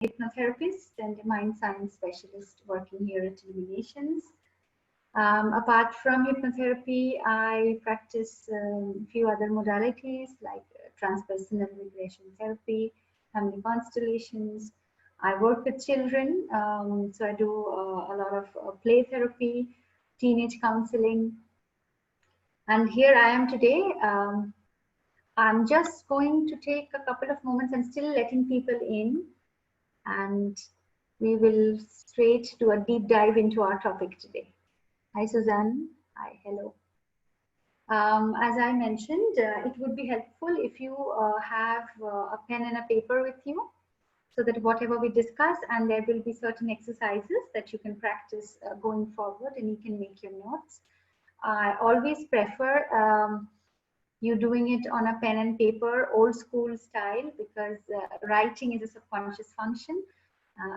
hypnotherapist and a mind science specialist working here at Illuminations. Apart from hypnotherapy, I practice a few other modalities like transpersonal regression therapy, family constellations. I work with children, so I do a lot of play therapy, teenage counseling. And here I am today. I'm just going to take a couple of moments and still letting people in, and we will straight do a deep dive into our topic today. Hi, Suzanne. Hi, hello. As I mentioned, it would be helpful if you have a pen and a paper with you, so that whatever we discuss, and there will be certain exercises that you can practice going forward, and you can make your notes. I always prefer you doing it on a pen and paper, old school style, because writing is a subconscious function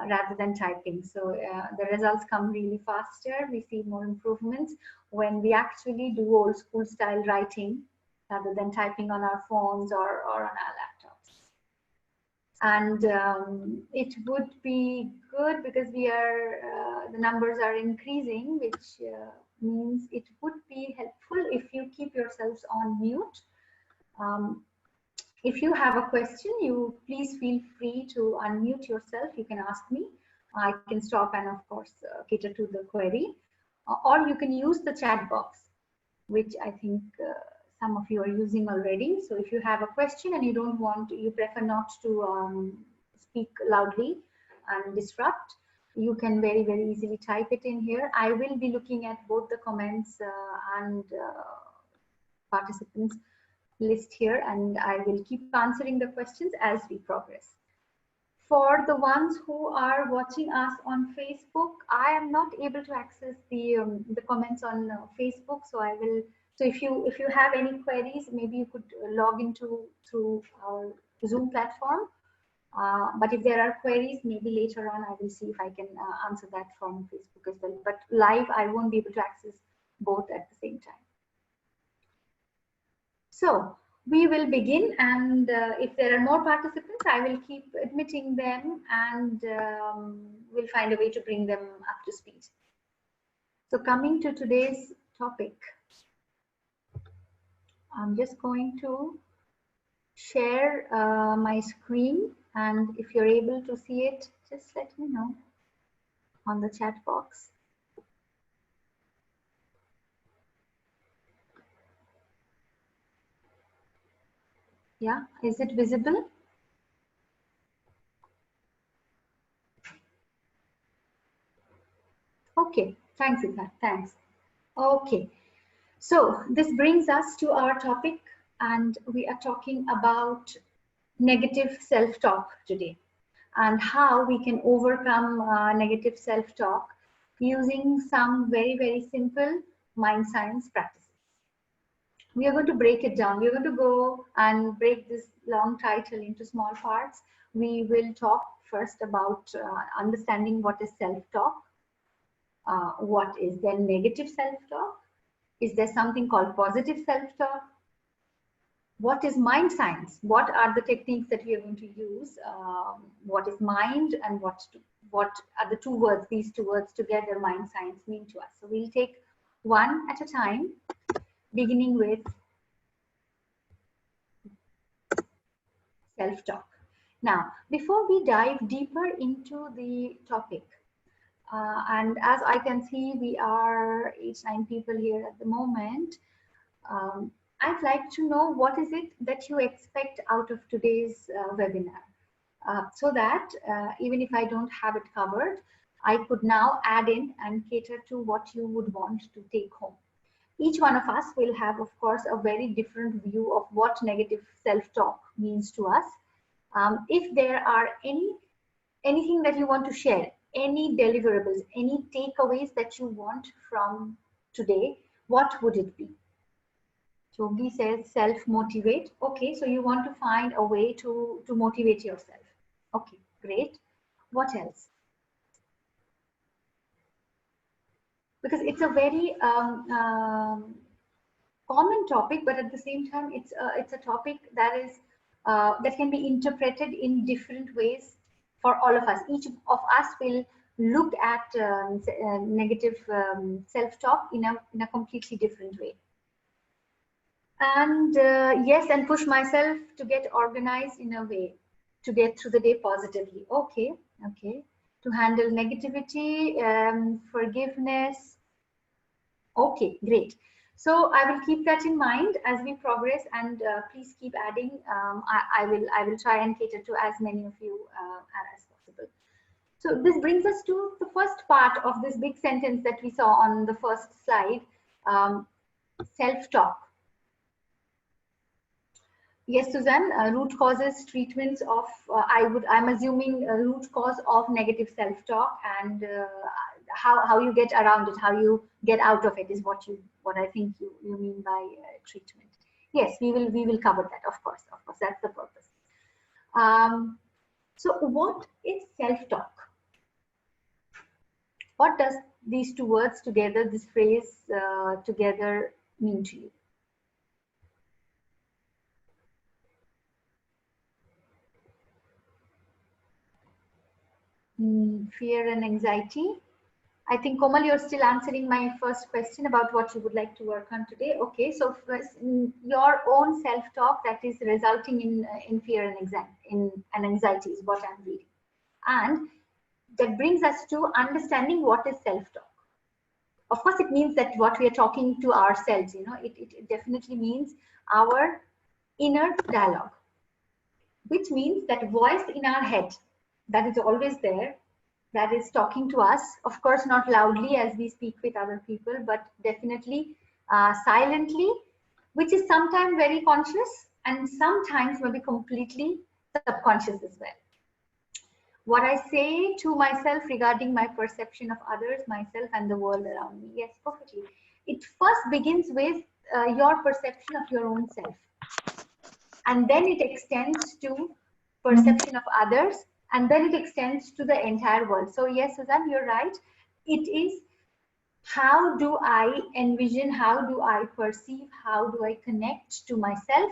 rather than typing. So the results come really faster. We see more improvements when we actually do old school style writing rather than typing on our phones or on our laptops. And it would be good because we are the numbers are increasing, which means it would be helpful if you keep yourselves on mute. If you have a question, you please feel free to unmute yourself. You can ask me. I can stop and of course cater to the query, or you can use the chat box, which I think some of you are using already. So if you have a question and you don't want, you prefer not to speak loudly and disrupt, you can very, very easily type it in here. I will be looking at both the comments and participants list here, and I will keep answering the questions as we progress. For the ones who are watching us on Facebook, I am not able to access the comments on Facebook, so I will. So if you have any queries, maybe you could log into through our Zoom platform. But if there are queries, maybe later on I will see if I can answer that from Facebook as well. But live, I won't be able to access both at the same time. So we will begin, and if there are more participants, I will keep admitting them, and we'll find a way to bring them up to speed. So coming to today's topic, I'm just going to share my screen, and if you're able to see it, just let me know on the chat box. Yeah, is it visible? Okay, thanks, Ita. Thanks. Okay, so this brings us to our topic, and we are talking about negative self-talk today, and how we can overcome negative self-talk using some very, very simple mind science practices. We are going to break it down. We are going to go and break this long title into small parts. We will talk first about understanding what is self-talk. What is then negative self-talk? Is there something called positive self-talk? What is mind science? What are the techniques that we are going to use? What is mind, and what are the two words, these two words together, mind science, mean to us? So we'll take one at a time, beginning with self-talk. Now, before we dive deeper into the topic, and as I can see, we are 8-9 people here at the moment. I'd like to know what is it that you expect out of today's webinar, so that even if I don't have it covered, I could now add in and cater to what you would want to take home. Each one of us will have, of course, a very different view of what negative self-talk means to us. If there are anything that you want to share, any deliverables, any takeaways that you want from today, what would it be? Chogi says self-motivate. Okay, so you want to find a way to motivate yourself. Okay, great. What else? Because it's a very common topic, but at the same time, it's a topic that is that can be interpreted in different ways for all of us. Each of us will look at negative self-talk in a completely different way. And yes, and push myself to get organized in a way to get through the day positively. Okay, okay. To handle negativity, forgiveness. Okay, great. So I will keep that in mind as we progress, and please keep adding. I will try and cater to as many of you as possible. So this brings us to the first part of this big sentence that we saw on the first slide, self-talk. Yes, Suzanne, root causes, treatments of, I'm assuming root cause of negative self-talk, and how you get around it, how you get out of it is what I think you mean by treatment. Yes, we will cover that, of course, that's the purpose. So what is self-talk? What does these two words together, this phrase together mean to you? Fear and anxiety. I think, Komal, you're still answering my first question about what you would like to work on today. Okay, so first, your own self-talk that is resulting in fear and anxiety is what I'm reading. And that brings us to understanding what is self-talk. Of course, it means that what we are talking to ourselves, it definitely means our inner dialogue, which means that voice in our head that is always there, that is talking to us, of course, not loudly as we speak with other people, but definitely silently, which is sometimes very conscious and sometimes maybe completely subconscious as well. What I say to myself regarding my perception of others, myself, and the world around me, yes, perfectly. It first begins with your perception of your own self. And then it extends to perception of others, and then it extends to the entire world. So yes, Suzanne, you're right. It is how do I envision, how do I perceive, how do I connect to myself,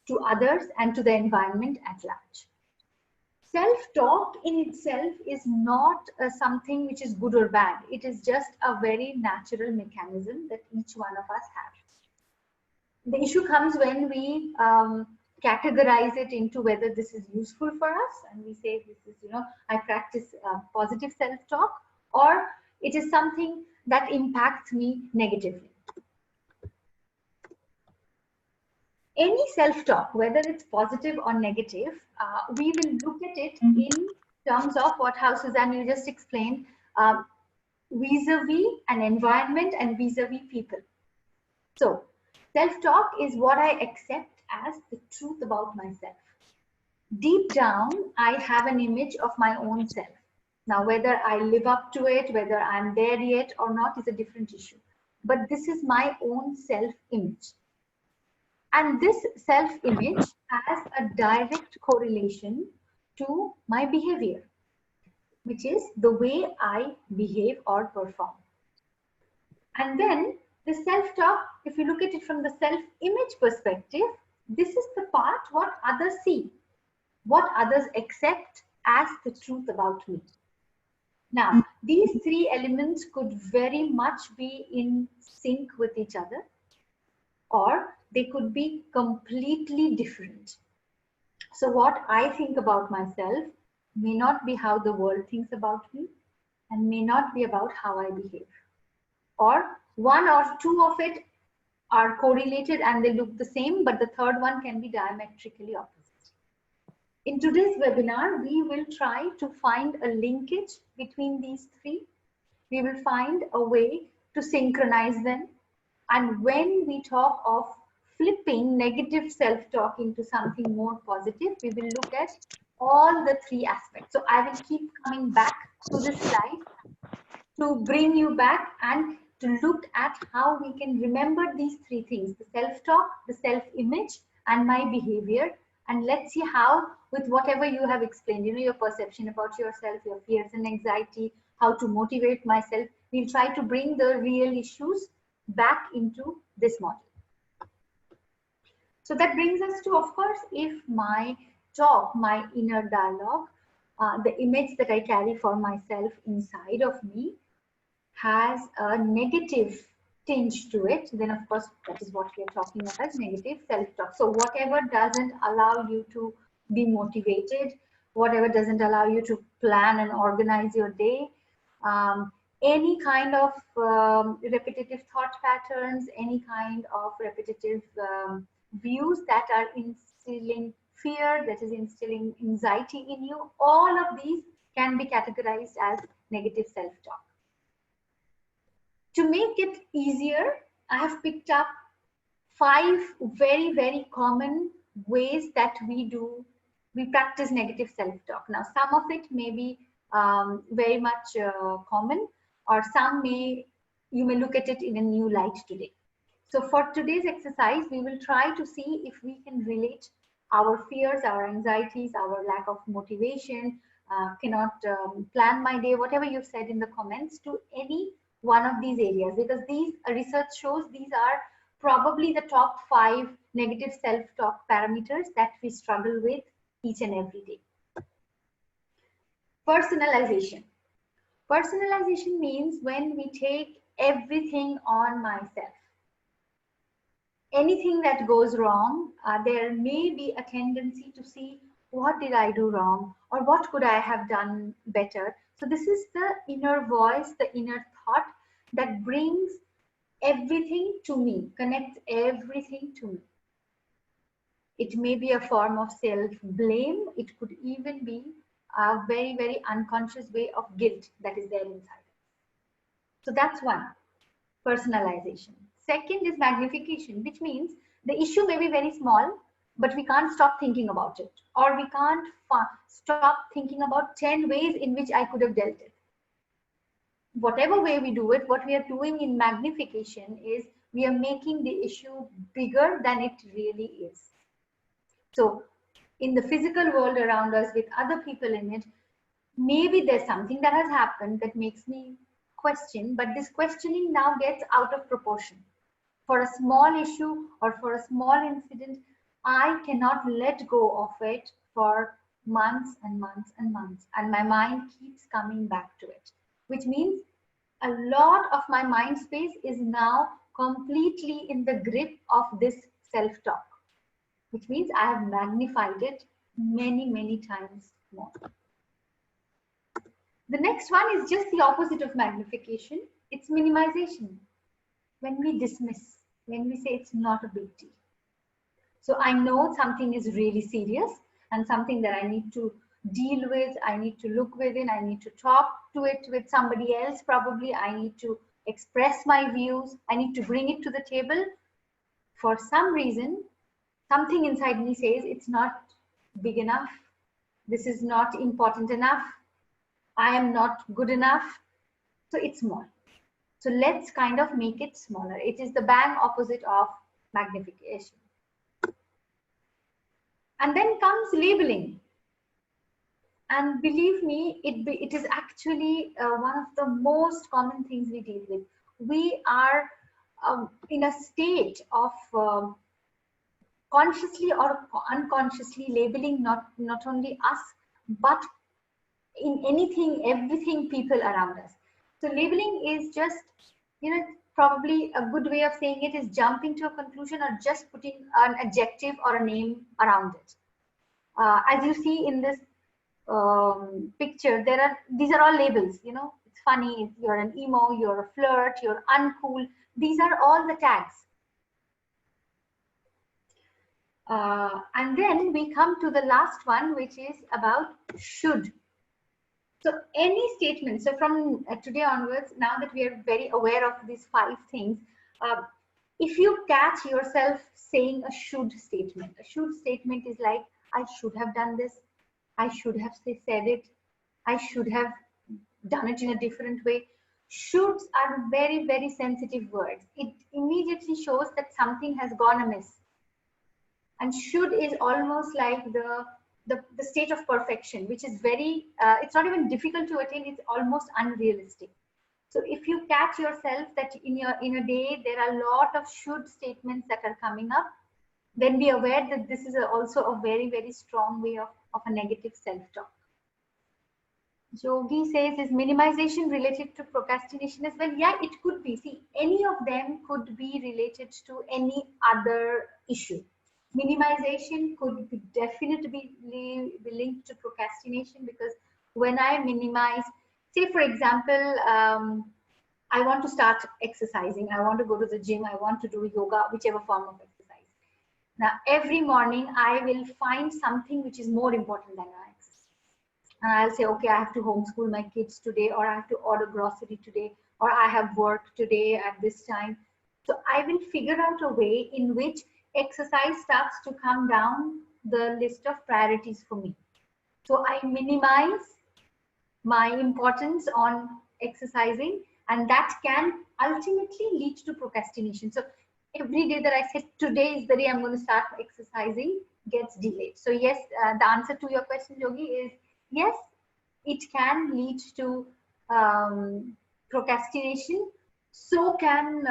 to others, and to the environment at large. Self-talk in itself is not something which is good or bad. It is just a very natural mechanism that each one of us have. The issue comes when we categorize it into whether this is useful for us, and we say this is, I practice positive self-talk, or it is something that impacts me negatively. Any self-talk, whether it's positive or negative, we will look at it in terms of how Suzanne, you just explained, vis-a-vis an environment and vis-a-vis people. So self-talk is what I accept as the truth about myself. Deep down, I have an image of my own self. Now, whether I live up to it, whether I'm there yet or not is a different issue. But this is my own self-image. And this self-image has a direct correlation to my behavior, which is the way I behave or perform. And then the self-talk, if you look at it from the self-image perspective, this is the part what others see, what others accept as the truth about me. Now, these three elements could very much be in sync with each other, or they could be completely different. So what I think about myself may not be how the world thinks about me, and may not be about how I behave. Or one or two of it are correlated and they look the same, but the third one can be diametrically opposite. In today's webinar, we will try to find a linkage between these three. We will find a way to synchronize them. And when we talk of flipping negative self-talk into something more positive, we will look at all the three aspects. So I will keep coming back to this slide to bring you back and to look at how we can remember these three things: the self-talk, the self-image, and my behavior. And let's see how, with whatever you have explained, your perception about yourself, your fears and anxiety, how to motivate myself, we'll try to bring the real issues back into this model. So that brings us to, of course, if my talk, my inner dialogue, the image that I carry for myself inside of me has a negative tinge to it, then of course that is what we are talking of as negative self-talk. So whatever doesn't allow you to be motivated, whatever doesn't allow you to plan and organize your day, any kind of repetitive thought patterns, any kind of repetitive views that are instilling fear, that is instilling anxiety in you, all of these can be categorized as negative self-talk. To make it easier, I have picked up 5 very, very common ways that we practice negative self-talk. Now, some of it may be very much common, or you may look at it in a new light today. So for today's exercise, we will try to see if we can relate our fears, our anxieties, our lack of motivation, cannot plan my day, whatever you've said in the comments, to any one of these areas, because these research shows these are probably the top 5 negative self-talk parameters that we struggle with each and every day. Personalization. Personalization means when we take everything on myself. Anything that goes wrong, there may be a tendency to see what did I do wrong, or what could I have done better. So this is the inner voice, the inner thought that brings everything to me, connects everything to me. It may be a form of self-blame. It could even be a very, very unconscious way of guilt that is there inside. So that's one, personalization. Second is magnification, which means the issue may be very small, but we can't stop thinking about it, or we can't stop thinking about 10 ways in which I could have dealt it. Whatever way we do it, what we are doing in magnification is we are making the issue bigger than it really is. So in the physical world around us with other people in it, maybe there's something that has happened that makes me question, but this questioning now gets out of proportion. For a small issue or for a small incident, I cannot let go of it for months and months and months, and my mind keeps coming back to it, which means a lot of my mind space is now completely in the grip of this self-talk, which means I have magnified it many, many times more. The next one is just the opposite of magnification. It's minimization. When we dismiss, when we say it's not a big deal. So I know something is really serious and something that I need to deal with, I need to look within, I need to talk to it with somebody else probably, I need to express my views, I need to bring it to the table. For some reason, something inside me says it's not big enough, this is not important enough, I am not good enough, so it's small. So let's kind of make it smaller. It is the bang opposite of magnification. And then comes labeling. And believe me, it is actually one of the most common things we deal with. We are in a state of consciously or unconsciously labeling not only us, but in anything, everything, people around us. So labeling is just, probably a good way of saying it is jumping to a conclusion or just putting an adjective or a name around it. As you see in this picture, these are all labels. It's funny, you're an emo, you're a flirt, you're uncool. These are all the tags. And then we come to the last one, which is about should. So any statement, so from today onwards, now that we are very aware of these 5 things, if you catch yourself saying a should statement is like, I should have done this, I should have said it, I should have done it in a different way. Shoulds are very, very sensitive words. It immediately shows that something has gone amiss. And should is almost like the state of perfection, which is very, it's not even difficult to attain, it's almost unrealistic. So if you catch yourself that in a day, there are a lot of should statements that are coming up, then be aware that this is also a very, very strong way of a negative self-talk. Yogi says, is minimization related to procrastination as well? Yeah, it could be. See, any of them could be related to any other issue. Minimization could be definitely be linked to procrastination, because when I minimize, say for example, I want to start exercising, I want to go to the gym, I want to do yoga, whichever form of exercise. Now, every morning I will find something which is more important than exercise. And I'll say, okay, I have to homeschool my kids today, or I have to order grocery today, or I have work today at this time. So I will figure out a way in which exercise starts to come down the list of priorities for me. So I minimize my importance on exercising, and that can ultimately lead to procrastination. So every day that I said today is the day I'm going to start exercising gets delayed. So yes, the answer to your question, Yogi, is yes, it can lead to procrastination. So can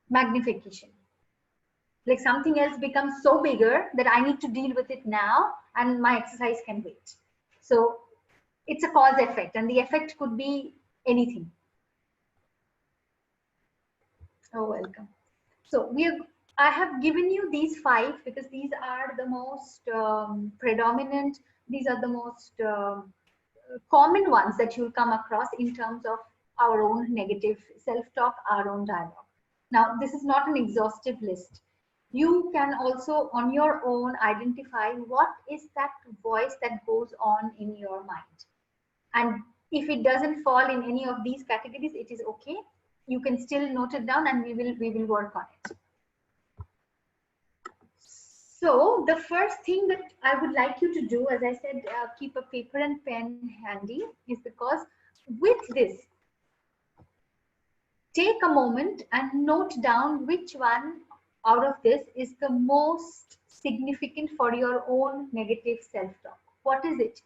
magnification. Like something else becomes so bigger that I need to deal with it now, and my exercise can wait. So it's a cause effect, and the effect could be anything. Oh, welcome. So I have given you these 5 because these are the most predominant, these are the most common ones that you'll come across in terms of our own negative self-talk, our own dialogue. Now, this is not an exhaustive list. You can also on your own identify what is that voice that goes on in your mind. And if it doesn't fall in any of these categories, it is okay. You can still note it down, and we will work on it. So the first thing that I would like you to do, as I said, keep a paper and pen handy, is because with this, take a moment and note down which one out of this is the most significant for your own negative self-talk. What is it?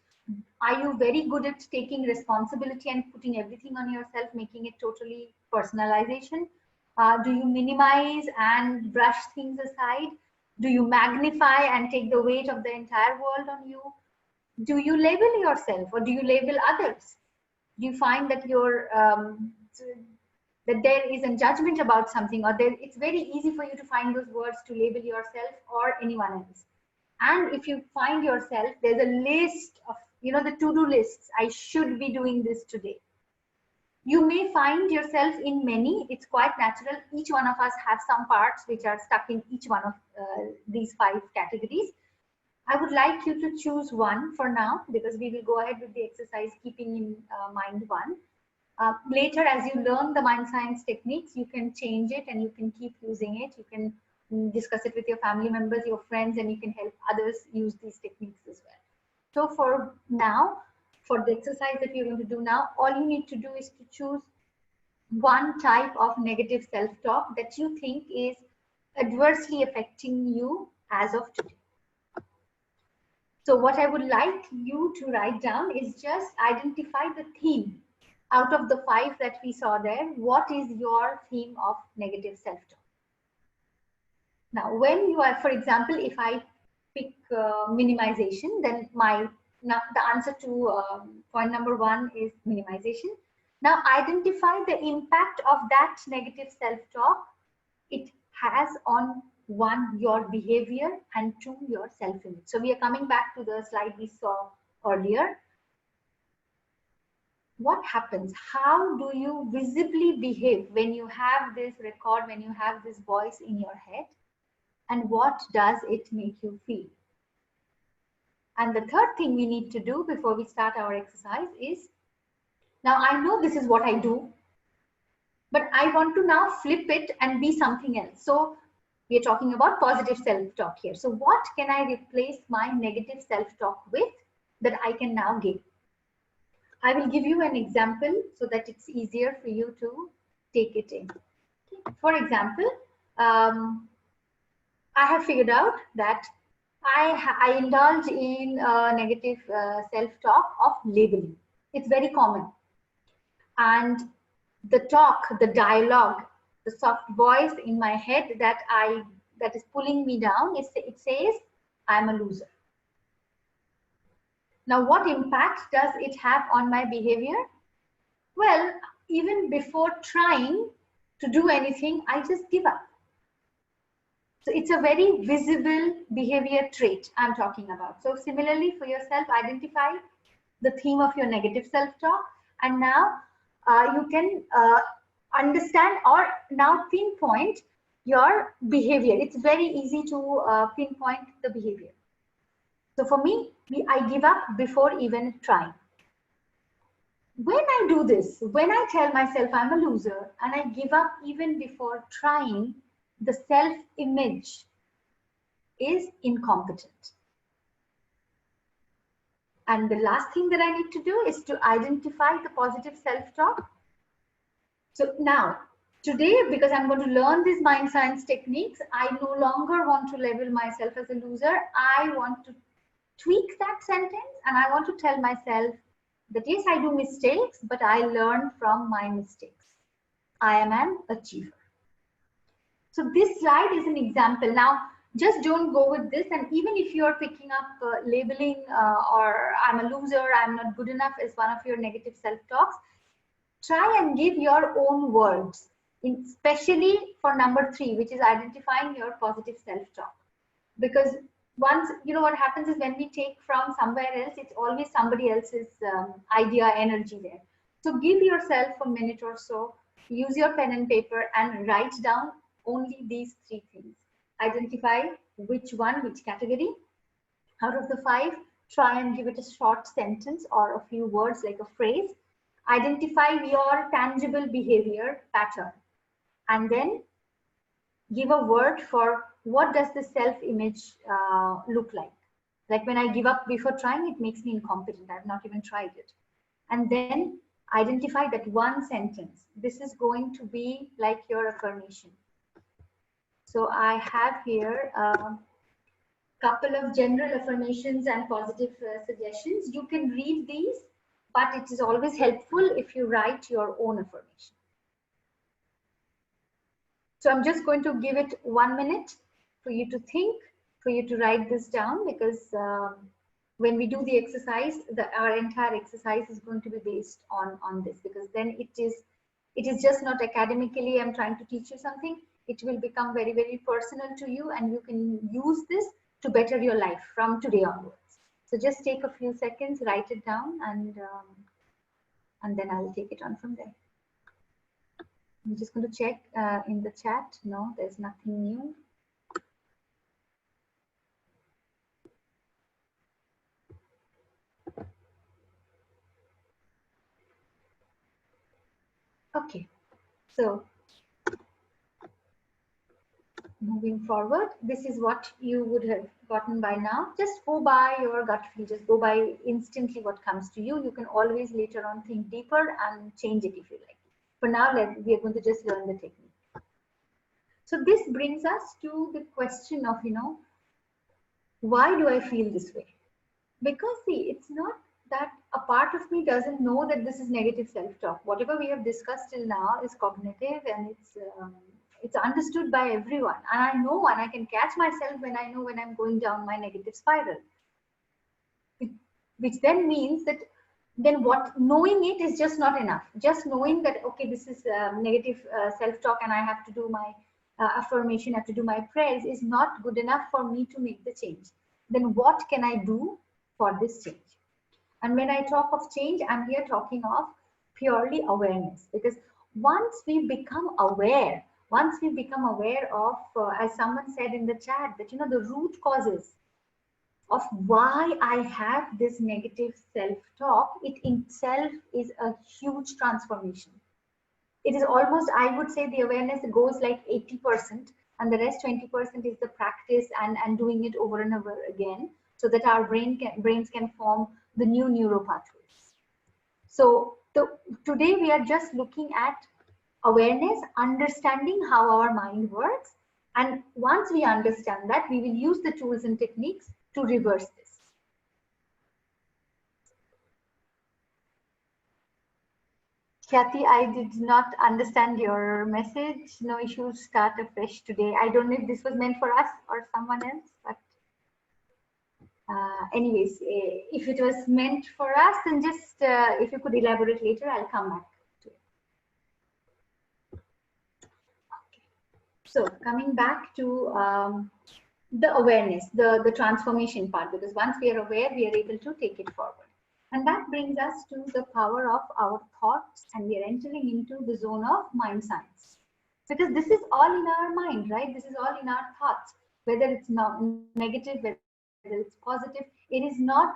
Are you very good at taking responsibility and putting everything on yourself, making it totally personalization? Do you minimize and brush things aside? Do you magnify and take the weight of the entire world on you? Do you label yourself, or do you label others? Do you find that that there is a judgment about something, or it's very easy for you to find those words to label yourself or anyone else? And if you find yourself, there's a list of, the to-do lists. I should be doing this today. You may find yourself in many. It's quite natural. Each one of us have some parts which are stuck in each one of these 5 categories. I would like you to choose one for now, because we will go ahead with the exercise keeping in mind one. Later, as you learn the mind science techniques, you can change it and you can keep using it. You can discuss it with your family members, your friends, and you can help others use these techniques as well. So for now, for the exercise that we're going to do now, all you need to do is to choose one type of negative self-talk that you think is adversely affecting you as of today. So what I would like you to write down is just identify the theme. Out of the 5 that we saw there, what is your theme of negative self-talk? Now, when you are, for example, if I pick minimization, then the answer to point number 1 is minimization. Now, identify the impact of that negative self-talk it has on 1, your behavior, and 2, your self-image. So we are coming back to the slide we saw earlier. What happens? How do you visibly behave when you have this record, when you have this voice in your head? And what does it make you feel? And the third thing we need to do before we start our exercise is, now I know this is what I do, but I want to now flip it and be something else. So we are talking about positive self-talk here. So what can I replace my negative self-talk with that I can now give? I will give you an example so that it's easier for you to take it in. For example, I have figured out that I indulge in negative self-talk of labeling. It's very common. And the talk, the dialogue, the soft voice in my head that is pulling me down, it says, I'm a loser. Now, what impact does it have on my behavior? Well, even before trying to do anything, I just give up. So it's a very visible behavior trait I'm talking about. So similarly for yourself, identify the theme of your negative self-talk, and now you can understand or now pinpoint your behavior. It's very easy to pinpoint the behavior. So for me, I give up before even trying. When I do this, when I tell myself I'm a loser and I give up even before trying, the self-image is incompetent. And the last thing that I need to do is to identify the positive self-talk. So now, today, because I'm going to learn these mind science techniques, I no longer want to label myself as a loser. I want to tweak that sentence and I want to tell myself that yes, I do mistakes, but I learn from my mistakes. I am an achiever. So this slide is an example. Now, just don't go with this. And even if you're picking up labeling or I'm a loser, I'm not good enough as one of your negative self-talks, try and give your own words, especially for number 3, which is identifying your positive self-talk. Because once, you know, what happens is when we take from somewhere else, it's always somebody else's idea, energy there. So give yourself a minute or so, use your pen and paper and write down only these 3 things. Identify which one, which category. Out of the 5, try and give it a short sentence or a few words like a phrase. Identify your tangible behavior pattern. And then give a word for what does the self-image look like. Like when I give up before trying, it makes me incompetent. I've not even tried it. And then identify that one sentence. This is going to be like your affirmation. So I have here a couple of general affirmations and positive suggestions. You can read these, but it is always helpful if you write your own affirmation. So I'm just going to give it 1 minute for you to think, for you to write this down, because when we do the exercise, our entire exercise is going to be based on this, because then it is just not academically I'm trying to teach you something. It will become very, very personal to you, and you can use this to better your life from today onwards. So just take a few seconds, write it down, and then I'll take it on from there. I'm just going to check in the chat. No, there's nothing new. Okay, so moving forward, this is what you would have gotten by now. Just go by your gut feel, just go by instantly what comes to you. You can always later on think deeper and change it if you like. For now, we are going to just learn the technique. So this brings us to the question of, you know, why do I feel this way? Because see, it's not that a part of me doesn't know that this is negative self-talk. Whatever we have discussed till now is cognitive, and it's understood by everyone. And I know, and I can catch myself when I know when I'm going down my negative spiral. Which then means that then what, knowing it is just not enough. Just knowing that, okay, this is negative self-talk and I have to do my affirmation, I have to do my prayers is not good enough for me to make the change. Then what can I do for this change? And when I talk of change, I'm here talking of purely awareness, because once we become aware of, as someone said in the chat, that, you know, the root causes of why I have this negative self-talk, it itself is a huge transformation. It is almost, I would say, the awareness goes like 80%, and the rest 20% is the practice and doing it over and over again, so that our brains can form the new neural pathways. So today we are just looking at awareness, understanding how our mind works, and once we understand that, we will use the tools and techniques to reverse this. Kathy, I did not understand your message. No issues, start afresh today. I don't know if this was meant for us or someone else, but Anyways, if it was meant for us, then just if you could elaborate later, I'll come back to it. Okay. So coming back to the awareness, the transformation part, because once we are aware, we are able to take it forward. And that brings us to the power of our thoughts, and we are entering into the zone of mind science. Because this is all in our mind, right? This is all in our thoughts, whether it's not negative, whether it's positive, it is not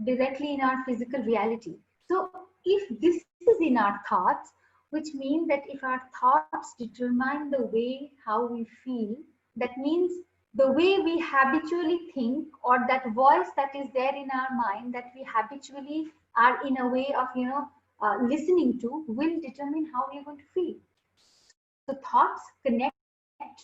directly in our physical reality. So if this is in our thoughts, which means that if our thoughts determine the way how we feel, that means the way we habitually think, or that voice that is there in our mind that we habitually are in a way of listening to, will determine how we are going to feel. So thoughts connect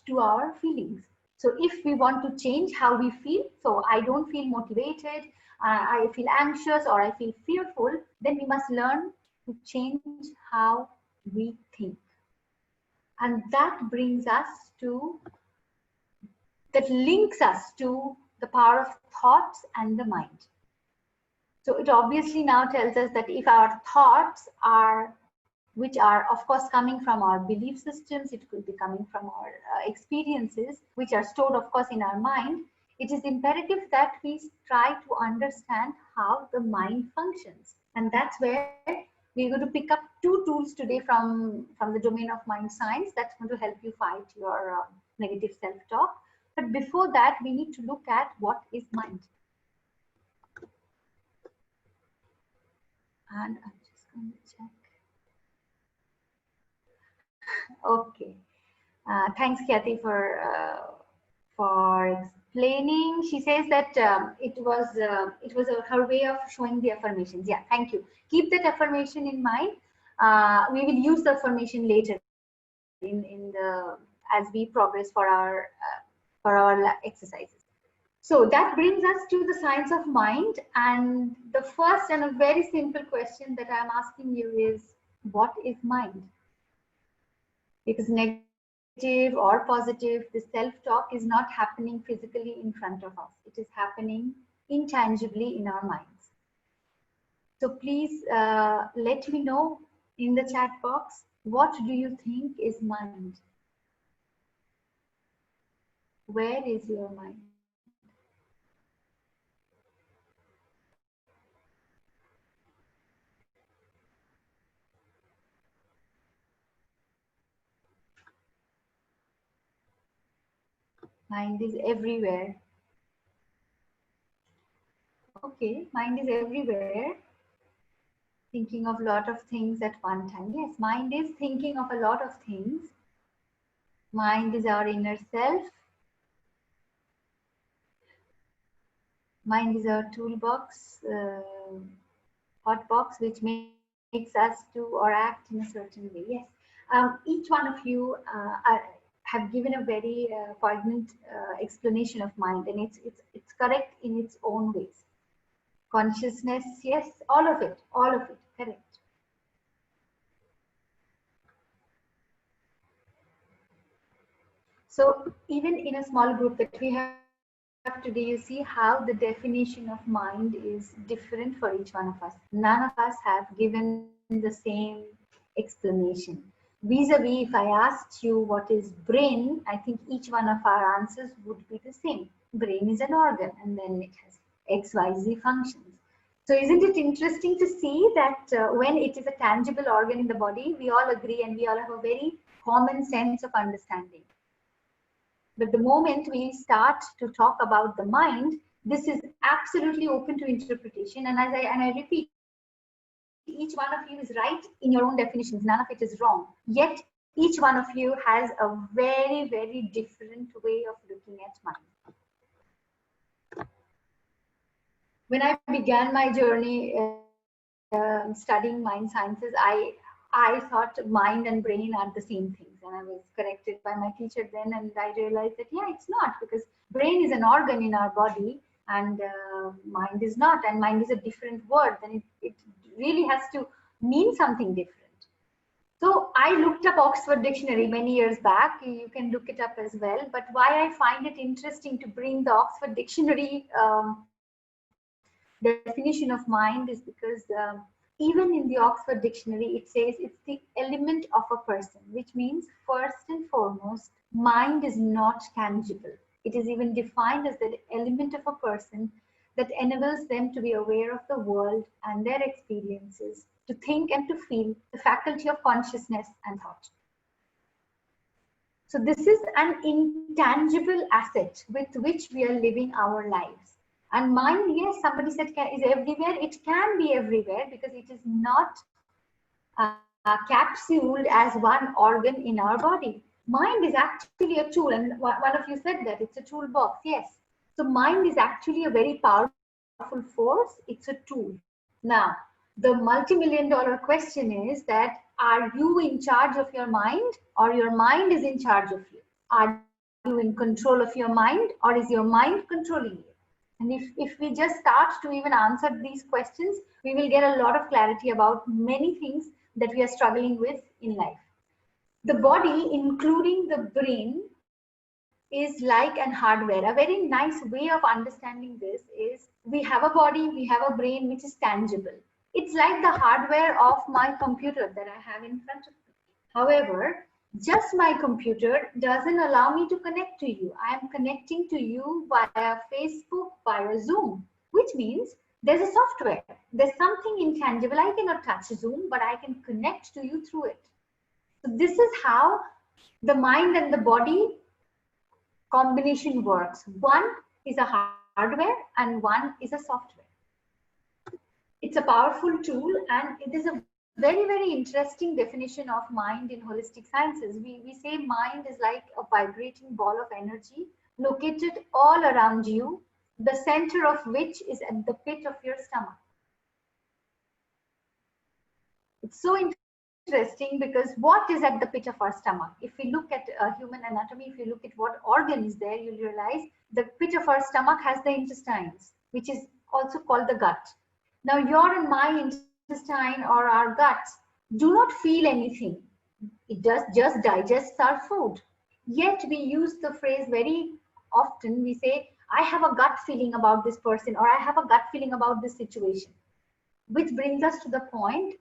to our feelings. So if we want to change how we feel, so I don't feel motivated, I feel anxious, or I feel fearful, then we must learn to change how we think. And that brings us to, that links us to the power of thoughts and the mind. So it obviously now tells us that if our thoughts are, which are of course coming from our belief systems, it could be coming from our experiences, which are stored of course in our mind, it is imperative that we try to understand how the mind functions. And that's where we're going to pick up two tools today from the domain of mind science that's going to help you fight your negative self-talk. But before that, we need to look at what is mind. And I'm just going to check. Okay. Thanks, Kathy, for explaining. She says that it was her way of showing the affirmations. Yeah, thank you. Keep that affirmation in mind. We will use the affirmation later in the as we progress for our exercises. So that brings us to the science of mind. And the first and a very simple question that I'm asking you is, what is mind? Because negative or positive, the self-talk is not happening physically in front of us. It is happening intangibly in our minds. So please let me know in the chat box, what do you think is mind? Where is your mind? Mind is everywhere. Okay, mind is everywhere. Thinking of a lot of things at one time. Yes, mind is thinking of a lot of things. Mind is our inner self. Mind is our toolbox, hot box, which makes us do or act in a certain way. Yes, each one of you have given a very poignant explanation of mind, and it's correct in its own ways. Consciousness, yes, all of it, correct. So even in a small group that we have today, you see how the definition of mind is different for each one of us. None of us have given the same explanation. Vis-a-vis, if I asked you what is brain, I think each one of our answers would be the same. Brain is an organ, and then it has XYZ functions. So isn't it interesting to see that when it is a tangible organ in the body, we all agree and we all have a very common sense of understanding. But the moment we start to talk about the mind, this is absolutely open to interpretation. And I repeat, each one of you is right in your own definitions. None of it is wrong. Yet each one of you has a very, very different way of looking at mind. When I began my journey studying mind sciences, I thought mind and brain are the same things, and I was corrected by my teacher then, and I realized that yeah, it's not, because brain is an organ in our body, and mind is not, and mind is a different word. Then it really has to mean something different. So I looked up Oxford Dictionary many years back. You can look it up as well. But why I find it interesting to bring the Oxford Dictionary definition of mind is because even in the Oxford Dictionary, it says it's the element of a person, which means first and foremost, mind is not tangible. It is even defined as the element of a person that enables them to be aware of the world and their experiences, to think and to feel, the faculty of consciousness and thought. So this is an intangible asset with which we are living our lives. And mind, yes, somebody said is everywhere. It can be everywhere because it is not capsuled as one organ in our body. Mind is actually a tool, and one of you said that it's a toolbox. Yes. So mind is actually a very powerful force. It's a tool. Now, the multi-million-dollar question is that are you in charge of your mind, or your mind is in charge of you? Are you in control of your mind, or is your mind controlling you? And if we just start to even answer these questions, we will get a lot of clarity about many things that we are struggling with in life. The body, including the brain, is like an hardware. A very nice way of understanding this is we have a body, we have a brain which is tangible. It's like the hardware of my computer that I have in front of me. However, just my computer doesn't allow me to connect to you. I am connecting to you via Facebook, via Zoom, which means there's a software. There's something intangible. I cannot touch Zoom, but I can connect to you through it. So this is how the mind and the body combination works. One is a hardware and one is a software. It's a powerful tool, and it is a very, very interesting definition of mind in holistic sciences. We say mind is like a vibrating ball of energy located all around you, the center of which is at the pit of your stomach. It's so interesting because what is at the pit of our stomach? If we look at human anatomy, if you look at what organ is there, you'll realize the pit of our stomach has the intestines, which is also called the gut. Now, your and my intestine or our guts do not feel anything. It does just digests our food. Yet we use the phrase very often. We say, I have a gut feeling about this person, or I have a gut feeling about this situation. Which brings us to the point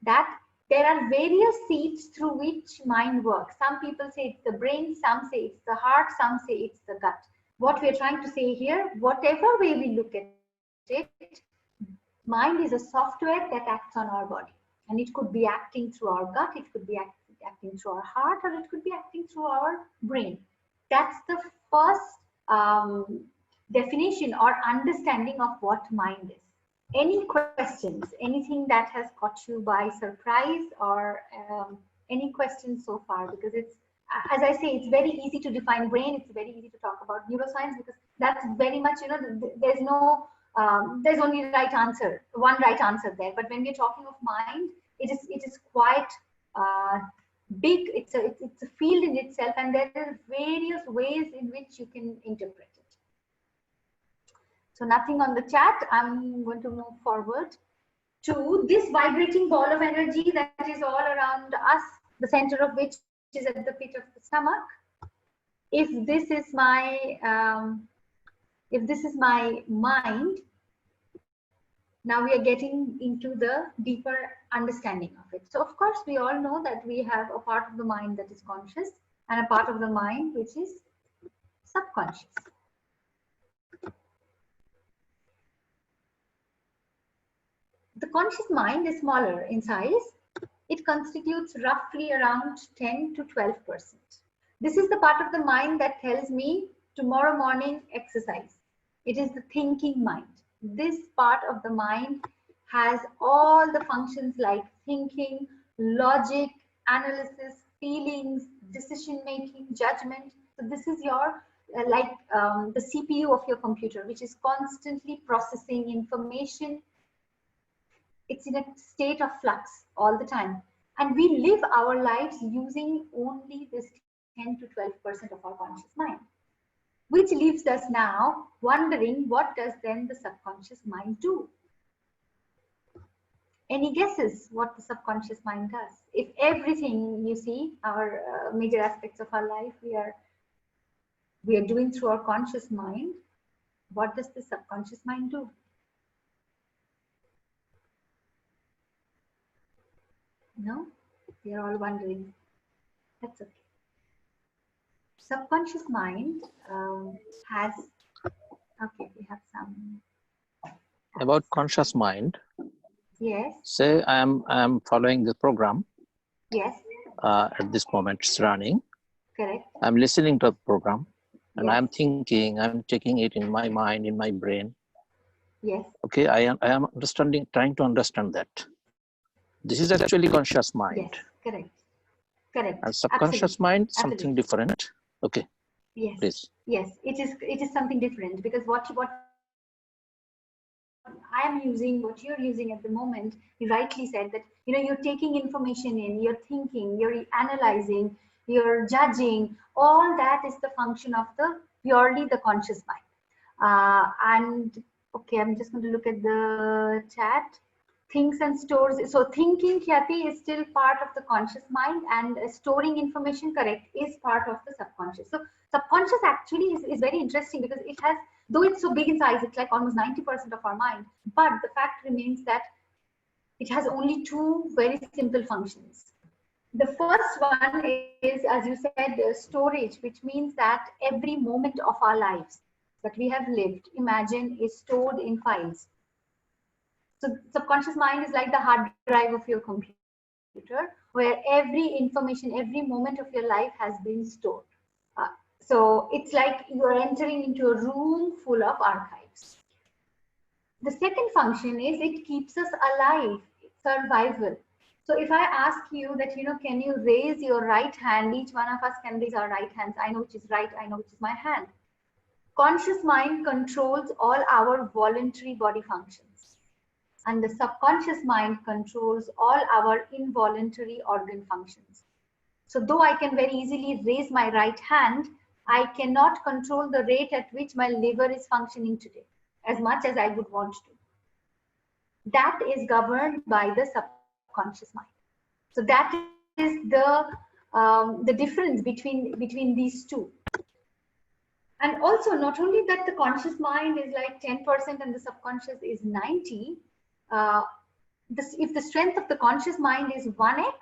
that there are various seats through which mind works. Some people say it's the brain, some say it's the heart, some say it's the gut. What we're trying to say here, whatever way we look at it, mind is a software that acts on our body. And it could be acting through our gut, it could be acting through our heart, or it could be acting through our brain. That's the first definition or understanding of what mind is. Any questions, anything that has caught you by surprise, or any questions so far? Because it's, as I say, it's very easy to define brain, it's very easy to talk about neuroscience, because that's very much, there's only right answer, one right answer there. But when we're talking of mind, it is quite big. It's a field in itself, and there are various ways in which you can interpret it. So nothing on the chat. I'm going to move forward to this vibrating ball of energy that is all around us, the center of which is at the pit of the stomach. If this is my mind, now we are getting into the deeper understanding of it. So of course, we all know that we have a part of the mind that is conscious and a part of the mind which is subconscious. The conscious mind is smaller in size. It constitutes roughly around 10 to 12%. This is the part of the mind that tells me tomorrow morning exercise. It is the thinking mind. This part of the mind has all the functions like thinking, logic, analysis, feelings, decision making, judgment. So this is your the CPU of your computer, which is constantly processing information. It's in a state of flux all the time. And we live our lives using only this 10 to 12% of our conscious mind, which leaves us now wondering, what does then the subconscious mind do? Any guesses what the subconscious mind does? If everything you see, our major aspects of our life, we are doing through our conscious mind, what does the subconscious mind do? No, we are all wondering. That's okay. Subconscious mind has, okay, we have some About hands. conscious mind, Yes, say I am following the program yes, at this moment. It's running. correct. I'm listening to the program, and Yes, I'm thinking. I'm taking it in my mind, in my brain. yes, Okay, I am understanding, trying to understand that. This is actually conscious yes, mind, correct, correct. and subconscious Absolutely, mind something absolutely. different. Okay, Yes, please. yes. It is something different because what I am using, what you're using at the moment, you rightly said that you're taking information in, you're thinking, you're analyzing, you're judging. All that is the function of the purely the conscious mind. And okay, I'm just going to look at the chat. Thinks and stores. So thinking, Khyati, is still part of the conscious mind, and storing information, correct, is part of the subconscious. So subconscious actually is very interesting because it has, though it's so big in size, it's like almost 90% of our mind. But the fact remains that it has only two very simple functions. The first one is, as you said, storage, which means that every moment of our lives that we have lived, imagine, is stored in files. So subconscious mind is like the hard drive of your computer, where every information, every moment of your life has been stored. So it's like you are entering into a room full of archives. The second function is it keeps us alive, survival. So if I ask you that, can you raise your right hand? Each one of us can raise our right hands. I know which is right, I know which is my hand. Conscious mind controls all our voluntary body functions, and the subconscious mind controls all our involuntary organ functions. So though I can very easily raise my right hand, I cannot control the rate at which my liver is functioning today, as much as I would want to. That is governed by the subconscious mind. So that is the difference between these two. And also, not only that, the conscious mind is like 10% and the subconscious is 90. Uh, if the strength of the conscious mind is 1x,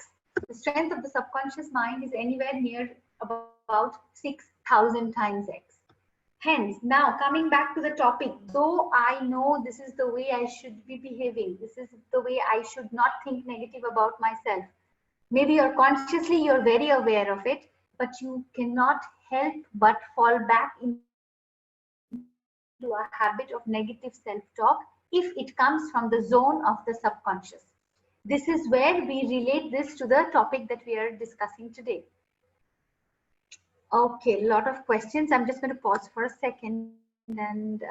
the strength of the subconscious mind is anywhere near about 6,000 times x. Hence, now coming back to the topic, though I know this is the way I should be behaving, this is the way I should not think negative about myself. Maybe you're consciously, you're very aware of it, but you cannot help but fall back into a habit of negative self-talk if it comes from the zone of the subconscious. This is where we relate this to the topic that we are discussing today. Okay, a lot of questions. I'm just going to pause for a second and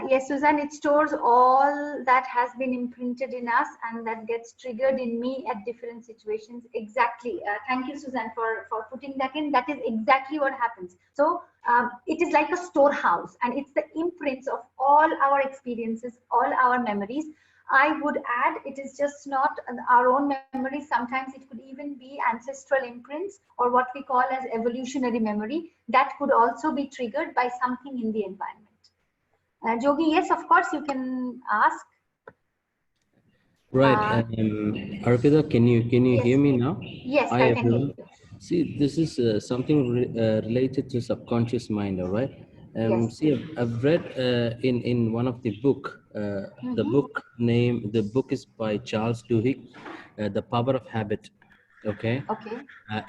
yes, Susan, it stores all that has been imprinted in us and that gets triggered in me at different situations. Exactly. Thank you, Susan, for putting that in. That is exactly what happens. So it is like a storehouse and it's the imprints of all our experiences, all our memories. I would add, it is just not our own memory. Sometimes it could even be ancestral imprints or what we call as evolutionary memory that could also be triggered by something in the environment. Jogi, yes, of course, you can ask. Right. Arpita, can you Yes, hear me now? yes, Hi I can hear everyone. you. See, this is something related to subconscious mind, all right? Yes. See, I've read in one of the book. Mm-hmm. The book is by Charles Duhigg, The Power of Habit. Okay. Okay.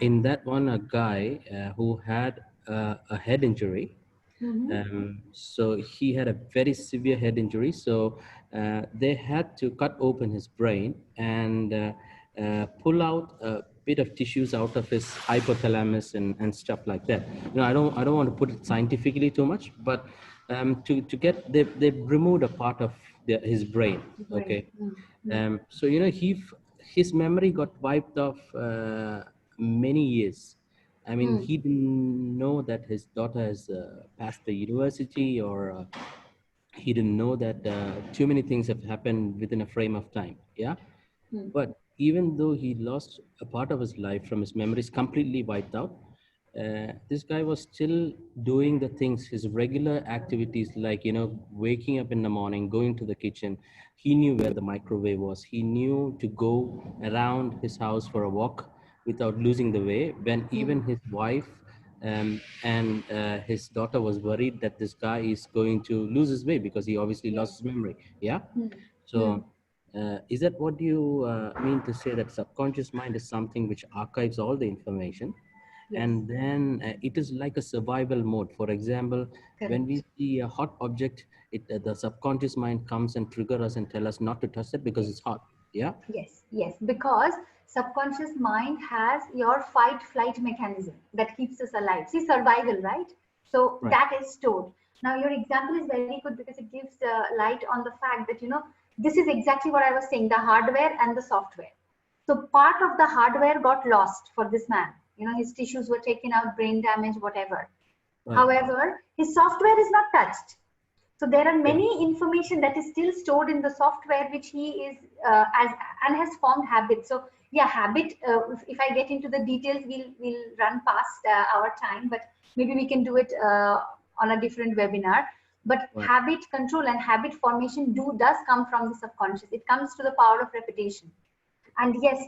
In that one, a guy who had a head injury. Mm-hmm. So he had a very severe head injury. So they had to cut open his brain and pull out a bit of tissues out of his hypothalamus and stuff like that. I don't want to put it scientifically too much, but to get they removed a part of his brain. Brain. Okay. Mm-hmm. So his memory got wiped off many years. I mean, Mm-hmm. he didn't know that his daughter has passed the university, or he didn't know that too many things have happened within a frame of time. Yeah. But even though he lost a part of his life from his memories completely wiped out, this guy was still doing the things, his regular activities, like, waking up in the morning, going to the kitchen. He knew where the microwave was. He knew to go around his house for a walk without losing the way. When even his wife and his daughter was worried that this guy is going to lose his way because he obviously lost Yes. his memory. Yeah. Hmm. So, is that what you mean to say, that subconscious mind is something which archives all the information, Yes. and then it is like a survival mode? For example, when we Correct. see a hot object, the subconscious mind comes and trigger us and tell us not to touch it because it's hot. Yeah. Yes, yes, because subconscious mind has your fight flight mechanism that keeps us alive. See, survival, right? So Right. that is stored. Now, your example is very good because it gives light on the fact that, this is exactly what I was saying, the hardware and the software. So part of the hardware got lost for this man. His tissues were taken out, brain damage, whatever. Right. However, his software is not touched. So there are Yeah. many information that is still stored in the software, which he is as and has formed habits. So yeah, habit. If I get into the details, we'll run past our time, but maybe we can do it on a different webinar. But Right. habit control and habit formation does come from the subconscious. It comes to the power of repetition. And yes,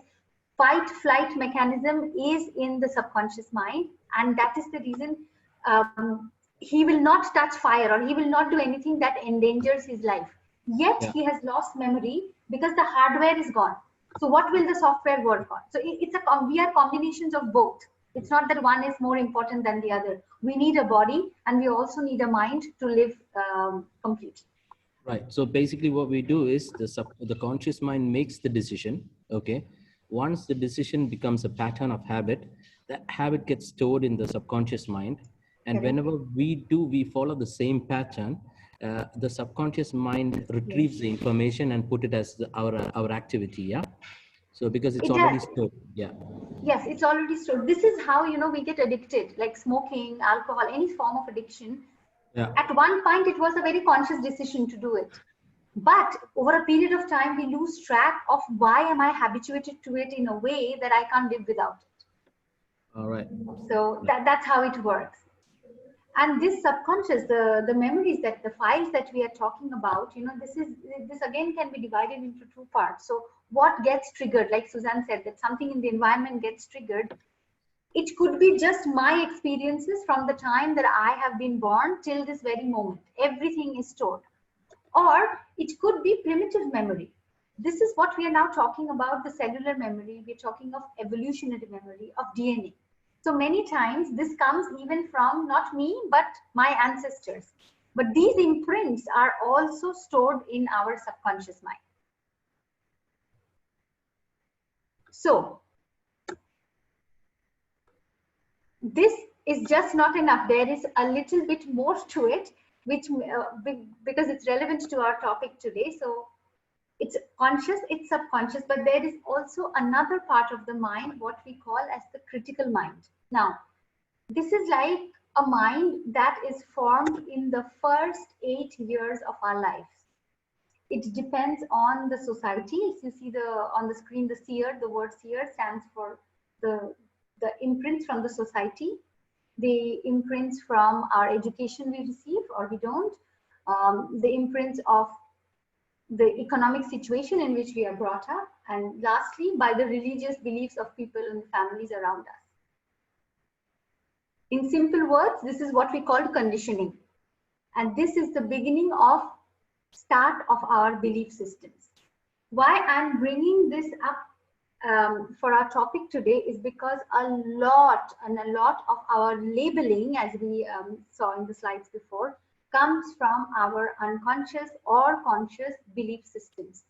fight flight mechanism is in the subconscious mind, and that is the reason he will not touch fire or he will not do anything that endangers his life. Yet Yeah. he has lost memory because the hardware is gone. So what will the software work on? So we are combinations of both. It's not that one is more important than the other. We need a body and we also need a mind to live completely. Right. So basically, what we do is the conscious mind makes the decision. Okay. Once the decision becomes a pattern of habit, that habit gets stored in the subconscious mind, and Correct. whenever we follow the same pattern, the subconscious mind retrieves Yes. the information and put it as our activity. Yeah. So because it's It already does. stored. Yeah. Yes, it's already stored. This is how we get addicted, like smoking, alcohol, any form of addiction. Yeah. At one point, it was a very conscious decision to do it. But over a period of time, we lose track of why am I habituated to it in a way that I can't live without it. All right. So that's how it works. And this subconscious, the memories, that the files that we are talking about, this again can be divided into two parts. So what gets triggered, like Suzanne said, that something in the environment gets triggered. It could be just my experiences from the time that I have been born till this very moment. Everything is stored. Or it could be primitive memory. This is what we are now talking about, the cellular memory. We're talking of evolutionary memory of DNA. So many times this comes even from not me, but my ancestors. But these imprints are also stored in our subconscious mind. So this is just not enough. There is a little bit more to it, which because it's relevant to our topic today. So it's conscious, it's subconscious, but there is also another part of the mind, what we call as the critical mind. Now, this is like a mind that is formed in the first 8 years of our lives. It depends on the society. If you see on the screen, the seer, the word seer stands for the imprints from the society, the imprints from our education we receive or we don't, the imprints of the economic situation in which we are brought up, and lastly, by the religious beliefs of people and families around us. In simple words, this is what we call conditioning. And this is the beginning of start of our belief systems. Why I'm bringing this up for our topic today is because a lot of our labeling, as we saw in the slides before, comes from our unconscious or conscious belief systems.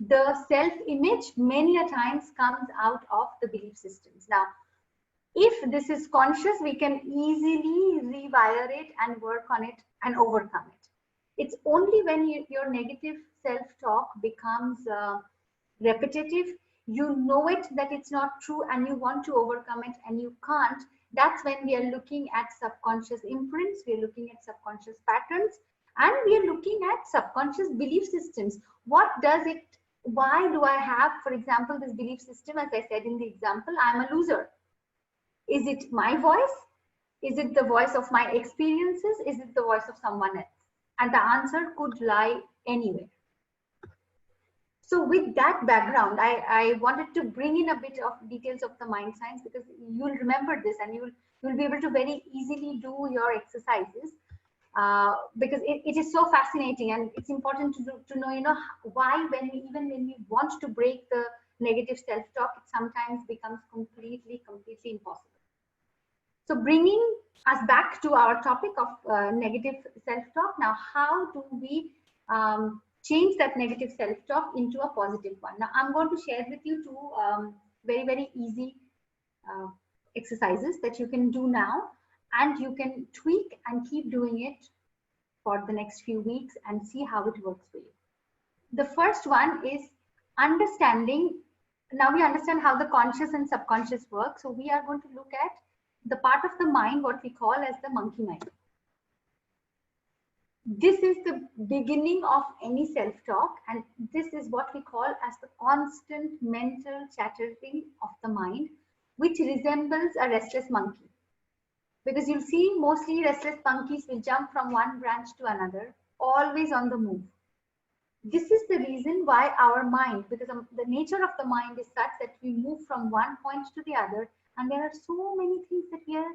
The self-image many a times comes out of the belief systems. Now, if this is conscious, we can easily rewire it and work on it and overcome it. It's only when your negative self-talk becomes repetitive, you know it that it's not true and you want to overcome it and you can't. That's when we are looking at subconscious imprints, we are looking at subconscious patterns, and we are looking at subconscious belief systems. What does it, why do I have, for example, this belief system? As I said in the example, I'm a loser. Is it my voice? Is it the voice of my experiences? Is it the voice of someone else? And the answer could lie anywhere. So with that background, I wanted to bring in a bit of details of the mind science, because you'll remember this and you'll be able to very easily do your exercises, because it is so fascinating, and it's important to know, why even when we want to break the negative self-talk, it sometimes becomes completely impossible. So bringing us back to our topic of negative self-talk. Now, how do we change that negative self-talk into a positive one? Now, I'm going to share with you two very easy exercises that you can do now, and you can tweak and keep doing it for the next few weeks and see how it works for you. The first one is understanding. Now we understand how the conscious and subconscious work. So we are going to look at the part of the mind, what we call as the monkey mind. This is the beginning of any self-talk, and this is what we call as the constant mental chattering of the mind, which resembles a restless monkey. Because you'll see mostly restless monkeys will jump from one branch to another, always on the move. This is the reason why our mind, because the nature of the mind is such that we move from one point to the other, and there are so many things that we are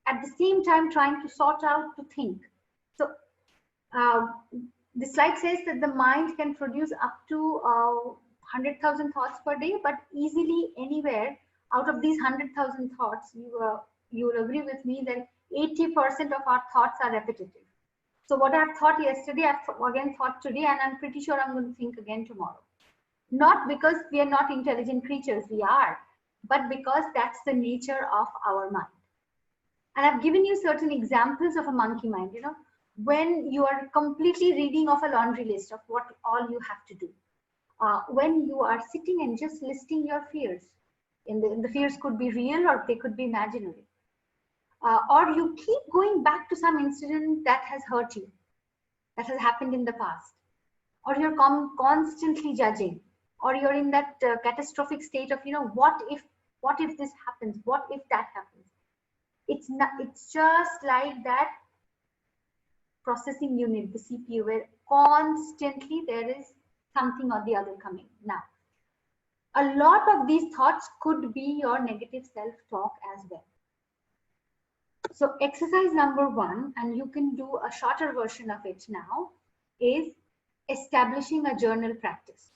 at the same time trying to sort out, to think. So the slide says that the mind can produce up to 100,000 thoughts per day, but easily anywhere out of these 100,000 thoughts, you will agree with me that 80% of our thoughts are repetitive. So what I've thought yesterday, I've again thought today, and I'm pretty sure I'm going to think again tomorrow. Not because we are not intelligent creatures, we are, but because that's the nature of our mind. And I've given you certain examples of a monkey mind, when you are completely reading off a laundry list of what all you have to do. When you are sitting and just listing your fears, the fears could be real or they could be imaginary. Or you keep going back to some incident that has hurt you, that has happened in the past. Or you're constantly judging, or you're in that catastrophic state of, what if this happens? What if that happens? It's just like that processing unit, the CPU, where constantly there is something or the other coming. Now, a lot of these thoughts could be your negative self-talk as well. So exercise number 1, and you can do a shorter version of it now, is establishing a journal practice.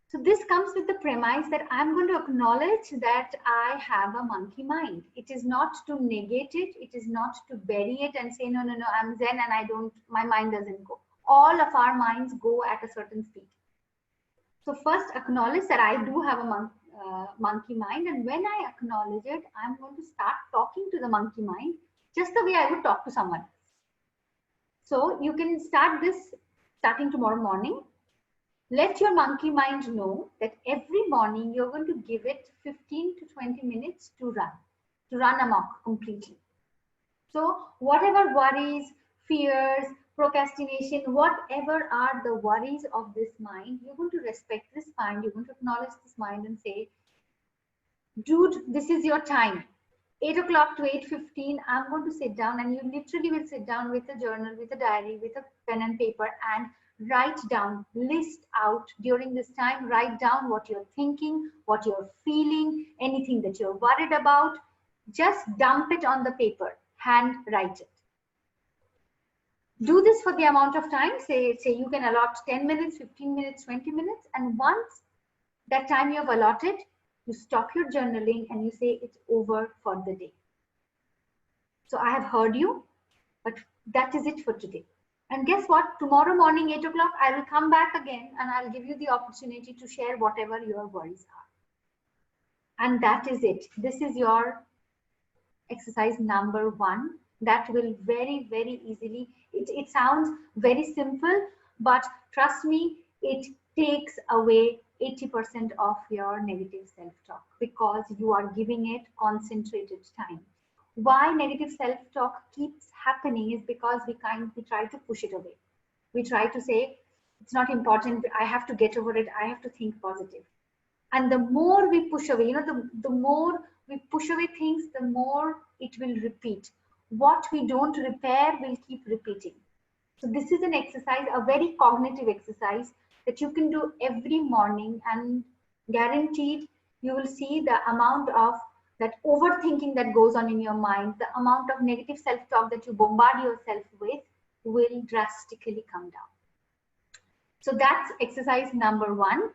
So this comes with the premise that I'm going to acknowledge that I have a monkey mind. It is not to negate it. It is not to bury it and say, no, I'm Zen and my mind doesn't go. All of our minds go at a certain speed. So first acknowledge that I do have a monkey mind. And when I acknowledge it, I'm going to start talking to the monkey mind just the way I would talk to someone else. So you can start this starting tomorrow morning. Let your monkey mind know that every morning you're going to give it 15 to 20 minutes to run amok completely. So whatever worries, fears, procrastination, whatever are the worries of this mind, you're going to respect this mind, you're going to acknowledge this mind and say, dude, this is your time. 8 o'clock to 8:15, I'm going to sit down, and you literally will sit down with a journal, with a diary, with a pen and paper, and write down, list out during this time, write down what you're thinking, what you're feeling, anything that you're worried about. Just dump it on the paper, hand write it. Do this for the amount of time, say you can allot 10 minutes, 15 minutes, 20 minutes, and once that time you have allotted, you stop your journaling and you say it's over for the day. So I have heard you, but that is it for today. And guess what? Tomorrow morning, 8 o'clock, I will come back again and I'll give you the opportunity to share whatever your worries are. And that is it. This is your exercise number 1. That will very, very easily, it sounds very simple, but trust me, it takes away 80% of your negative self-talk because you are giving it concentrated time. Why negative self-talk keeps happening is because we try to push it away. We try to say, it's not important, I have to get over it, I have to think positive. And the more we push away, the more we push away things, the more it will repeat. What we don't repair will keep repeating. So this is an exercise, a very cognitive exercise that you can do every morning, and guaranteed you will see the amount of that overthinking that goes on in your mind, the amount of negative self-talk that you bombard yourself with will drastically come down. So that's exercise number one.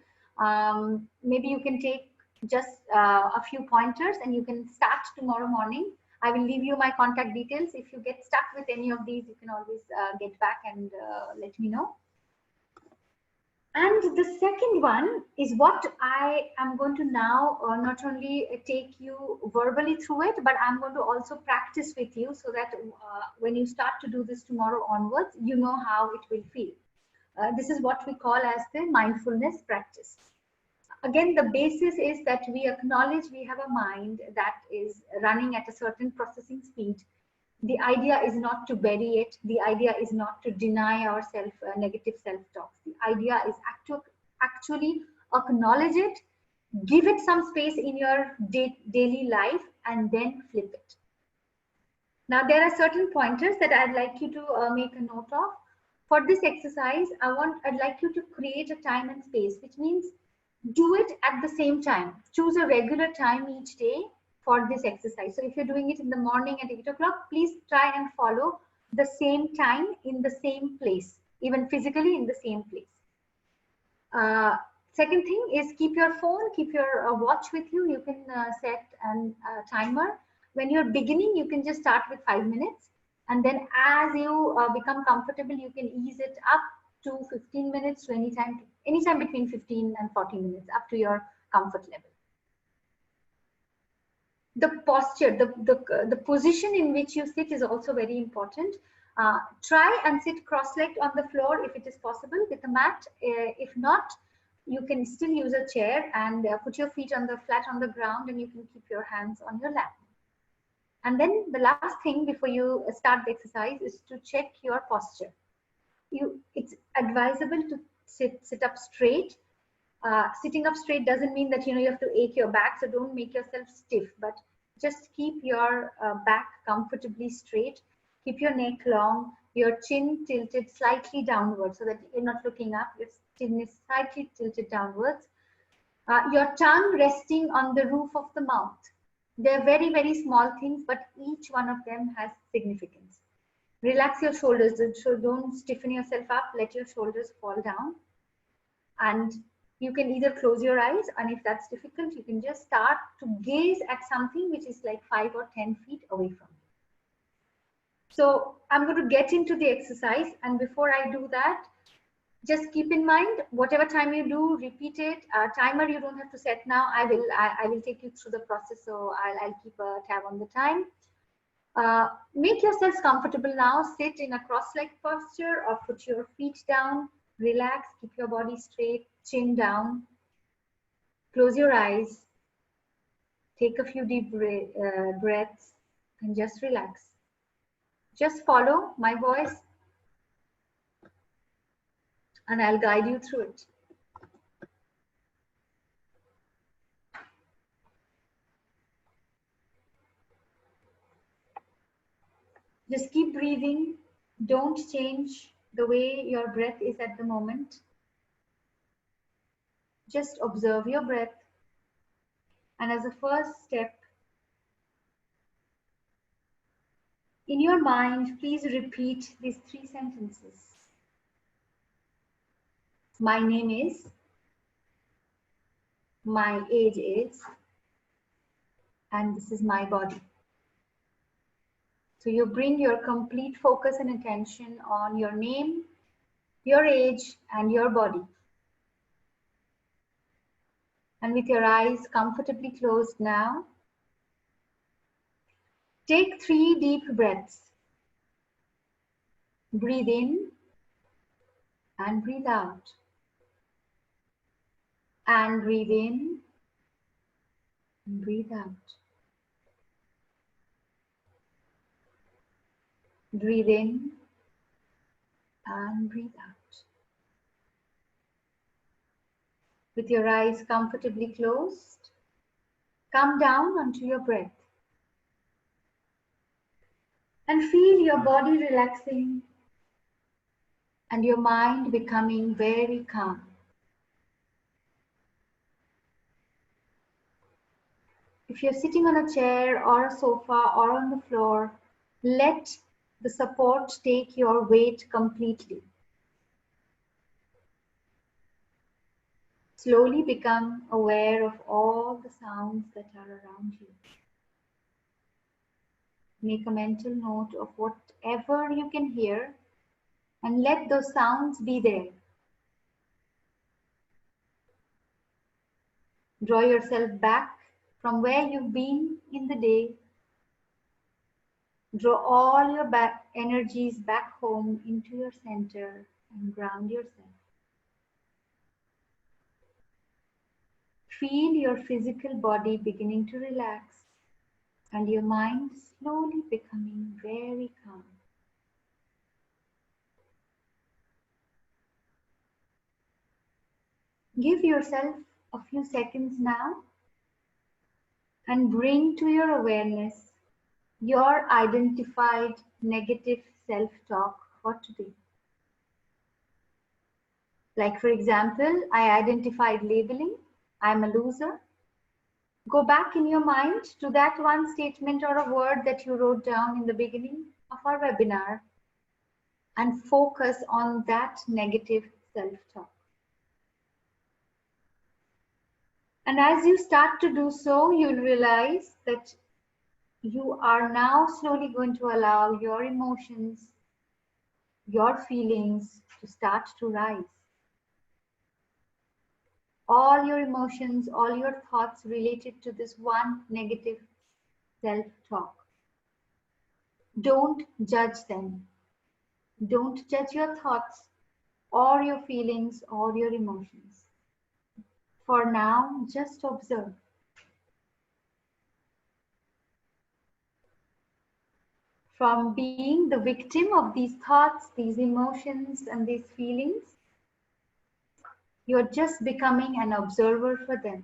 Maybe you can take just a few pointers and you can start tomorrow morning. I will leave you my contact details. If you get stuck with any of these, you can always get back and let me know. And the second one is what I am going to now not only take you verbally through it, but I'm going to also practice with you so that when you start to do this tomorrow onwards, you know how it will feel. This is what we call as the mindfulness practice. Again, the basis is that we acknowledge we have a mind that is running at a certain processing speed. The idea is not to bury it. The idea is not to deny ourselves negative self-talks. The idea is actually acknowledge it, give it some space in your daily life, and then flip it. Now, there are certain pointers that I'd like you to make a note of. For this exercise, I'd like you to create a time and space, which means do it at the same time. Choose a regular time each day for this exercise. So if you're doing it in the morning at 8 o'clock, please try and follow the same time in the same place, even physically in the same place. Second thing is keep your phone, keep your watch with you. You can set a timer. When you're beginning, you can just start with 5 minutes. And then as you become comfortable, you can ease it up to 15 minutes to anytime between 15 and 40 minutes, up to your comfort level. The posture, the position in which you sit is also very important. Try and sit cross-legged on the floor if it is possible with a mat. If not, you can still use a chair and put your feet flat on the ground, and you can keep your hands on your lap. And then the last thing before you start the exercise is to check your posture. It's advisable to sit up straight. Sitting up straight doesn't mean that you have to ache your back, so don't make yourself stiff, but just keep your back comfortably straight. Keep your neck long, your chin tilted slightly downwards so that you're not looking up. Your chin is slightly tilted downwards. Your tongue resting on the roof of the mouth. They're very, very small things, but each one of them has significance. Relax your shoulders, so don't stiffen yourself up. Let your shoulders fall down. And you can either close your eyes, and if that's difficult, you can just start to gaze at something which is like 5 or 10 feet away from you. So I'm going to get into the exercise, and before I do that, just keep in mind, whatever time you do, repeat it. Timer you don't have to set now. I will take you through the process, so I'll keep a tab on the time. Make yourselves comfortable now. Sit in a cross-legged posture or put your feet down. Relax, keep your body straight, chin down. Close your eyes. Take a few deep breaths and just relax. Just follow my voice and I'll guide you through it. Just keep breathing. Don't change the way your breath is at the moment. Just observe your breath. And as a first step, in your mind, please repeat these 3 sentences. My name is, my age is, and this is my body. So you bring your complete focus and attention on your name, your age, and your body. And with your eyes comfortably closed now, take 3 deep breaths. Breathe in and breathe out. And breathe in and breathe out. Breathe in and breathe out. With your eyes comfortably closed, come down onto your breath and feel your body relaxing and your mind becoming very calm. If you're sitting on a chair or a sofa or on the floor, let the support take your weight completely. Slowly become aware of all the sounds that are around you. Make a mental note of whatever you can hear and let those sounds be there. Draw yourself back from where you've been in the day. Draw all your energies back home into your center and ground yourself. Feel your physical body beginning to relax and your mind slowly becoming very calm. Give yourself a few seconds now and bring to your awareness your identified negative self-talk for today. Like for example, I identified labeling, I'm a loser. Go back in your mind to that one statement or a word that you wrote down in the beginning of our webinar and focus on that negative self-talk. And as you start to do so, you'll realize that you are now slowly going to allow your emotions, your feelings to start to rise. All your emotions, all your thoughts related to this one negative self-talk. Don't judge them. Don't judge your thoughts or your feelings or your emotions. For now, just observe. From being the victim of these thoughts, these emotions, and these feelings, you're just becoming an observer for them.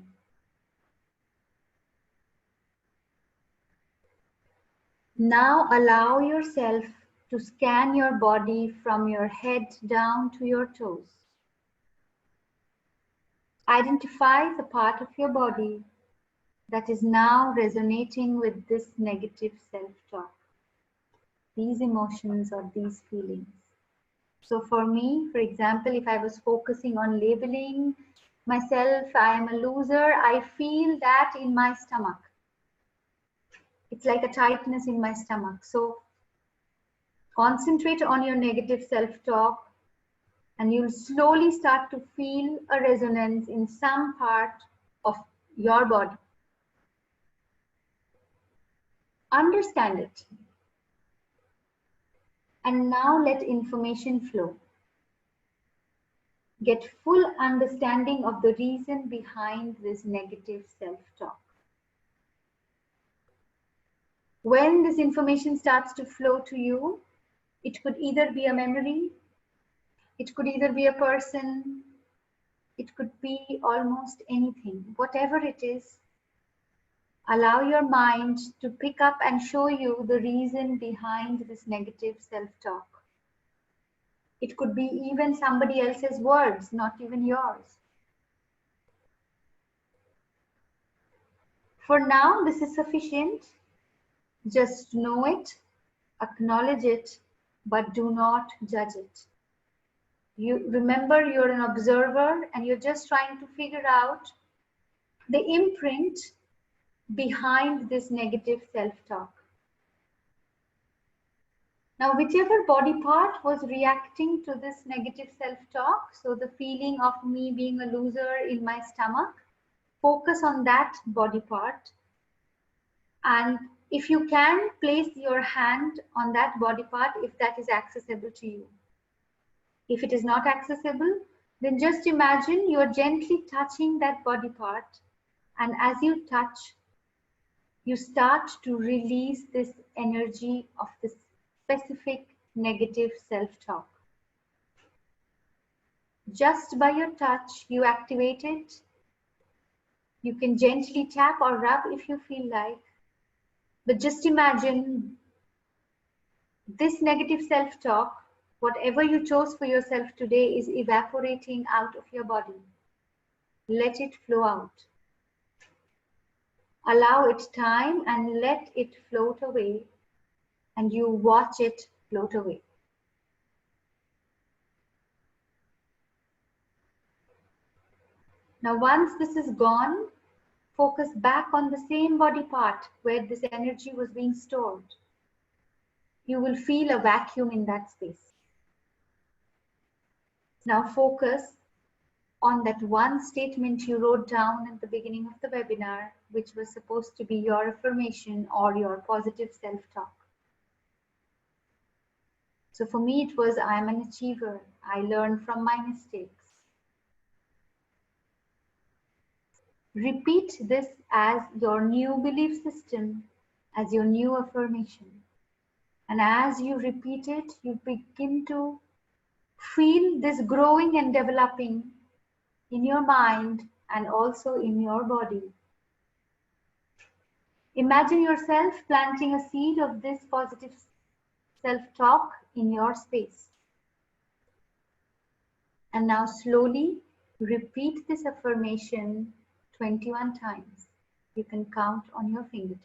Now allow yourself to scan your body from your head down to your toes. Identify the part of your body that is now resonating with this negative self-talk, these emotions or these feelings. So for me, for example, if I was focusing on labeling myself, I am a loser, I feel that in my stomach. It's like a tightness in my stomach. So concentrate on your negative self-talk and you'll slowly start to feel a resonance in some part of your body. Understand it. And now let information flow. Get full understanding of the reason behind this negative self-talk. When this information starts to flow to you, it could either be a memory, it could either be a person, it could be almost anything. Whatever it is, allow your mind to pick up and show you the reason behind this negative self-talk. It could be even somebody else's words, not even yours. For now, this is sufficient. Just know it, acknowledge it, but do not judge it. You remember you're an observer and you're just trying to figure out the imprint behind this negative self-talk. Now, whichever body part was reacting to this negative self-talk, so the feeling of me being a loser in my stomach, focus on that body part. And if you can, place your hand on that body part if that is accessible to you. If it is not accessible, then just imagine you're gently touching that body part. And as you touch, you start to release this energy of this specific negative self-talk. Just by your touch, you activate it. You can gently tap or rub if you feel like. But just imagine this negative self-talk, whatever you chose for yourself today, is evaporating out of your body. Let it flow out. Allow it time and let it float away, and you watch it float away. Now, once this is gone, focus back on the same body part where this energy was being stored. You will feel a vacuum in that space. Now focus on that one statement you wrote down at the beginning of the webinar, which was supposed to be your affirmation or your positive self-talk. So for me, it was, I am an achiever. I learn from my mistakes. Repeat this as your new belief system, as your new affirmation. And as you repeat it, you begin to feel this growing and developing in your mind and also in your body. Imagine yourself planting a seed of this positive self-talk in your space. And now slowly repeat this affirmation 21 times. You can count on your fingertips.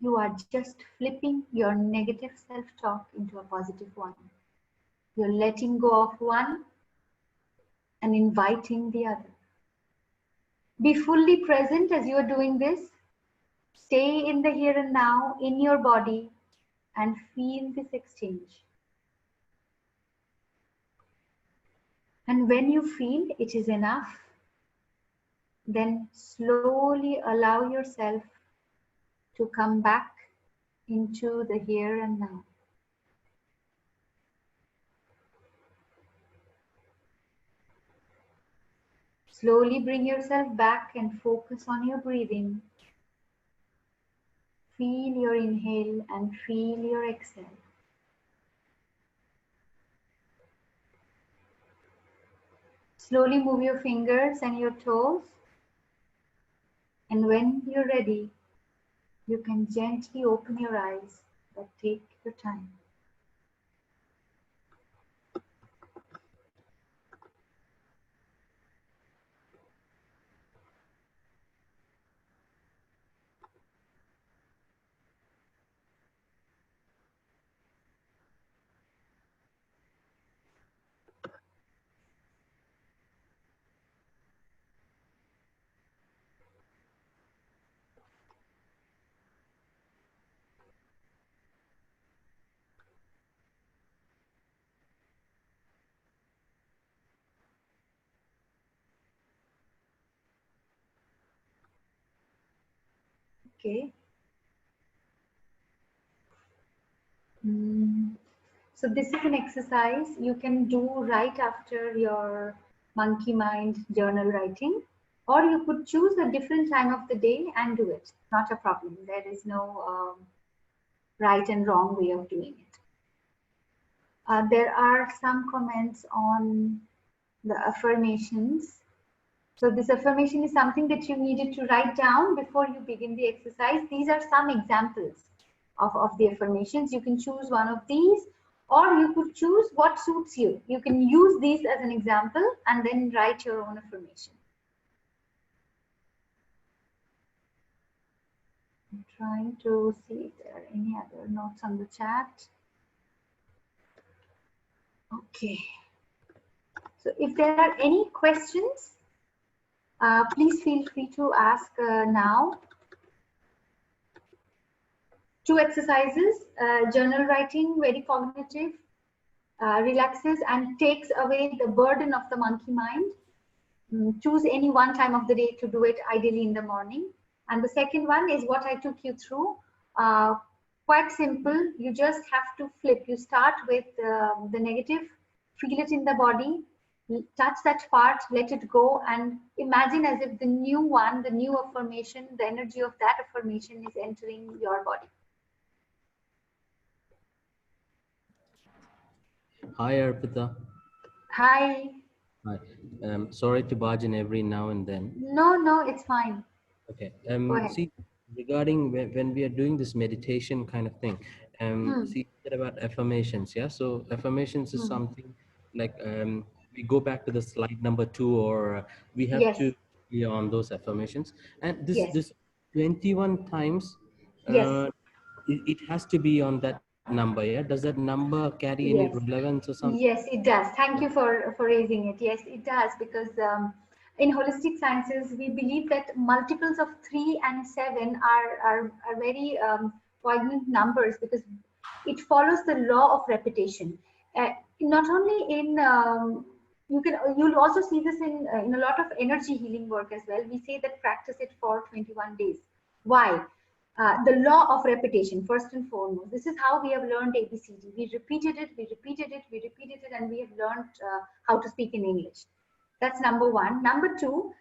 You are just flipping your negative self-talk into a positive one. You're letting go of one and inviting the other. Be fully present as you are doing this. Stay in the here and now, in your body, and feel this exchange. And when you feel it is enough, then slowly allow yourself to come back into the here and now. Slowly bring yourself back and focus on your breathing. Feel your inhale and feel your exhale. Slowly move your fingers and your toes. And when you're ready, you can gently open your eyes, but take your time. Okay. So this is an exercise you can do right after your monkey mind journal writing, or you could choose a different time of the day and do it. Not a problem. There is no right and wrong way of doing it. There are some comments on the affirmations. So this affirmation is something that you needed to write down before you begin the exercise. These are some examples of the affirmations. You can choose one of these, or you could choose what suits you. You can use these as an example and then write your own affirmation. I'm trying to see if there are any other notes on the chat. Okay. So if there are any questions, please feel free to ask now. 2 exercises, journal writing, very cognitive, relaxes and takes away the burden of the monkey mind. Choose any one time of the day to do it, ideally in the morning. And the second one is what I took you through, Quite simple. You just have to flip. You start with the negative, feel it in the body, touch that part, let it go, and imagine as if the new one, the new affirmation, the energy of that affirmation is entering your body. Hi, Arpita. Hi. Hi. Sorry to barge in every now and then. No, it's fine. Okay. Go ahead. See, regarding when we are doing this meditation kind of thing, Hmm. see that about affirmations, yeah. So affirmations is Hmm. something like we go back to the slide number 2, or we have Yes. to be on those affirmations, and Yes. this 21 times, Yes. it has to be on that number, yeah. Does that number carry any Yes. relevance or something? Yes, it does. Thank you for raising it. Yes, it does, because in holistic sciences we believe that multiples of 3 and 7 are very poignant numbers, because it follows the law of repetition. Not only in you'll also see this in a lot of energy healing work as well. We say that practice it for 21 days. Why? The law of repetition, first and foremost. This is how we have learned ABCD. We repeated it, we repeated it, we repeated it, and we have learned how to speak in English. That's number one. Number two,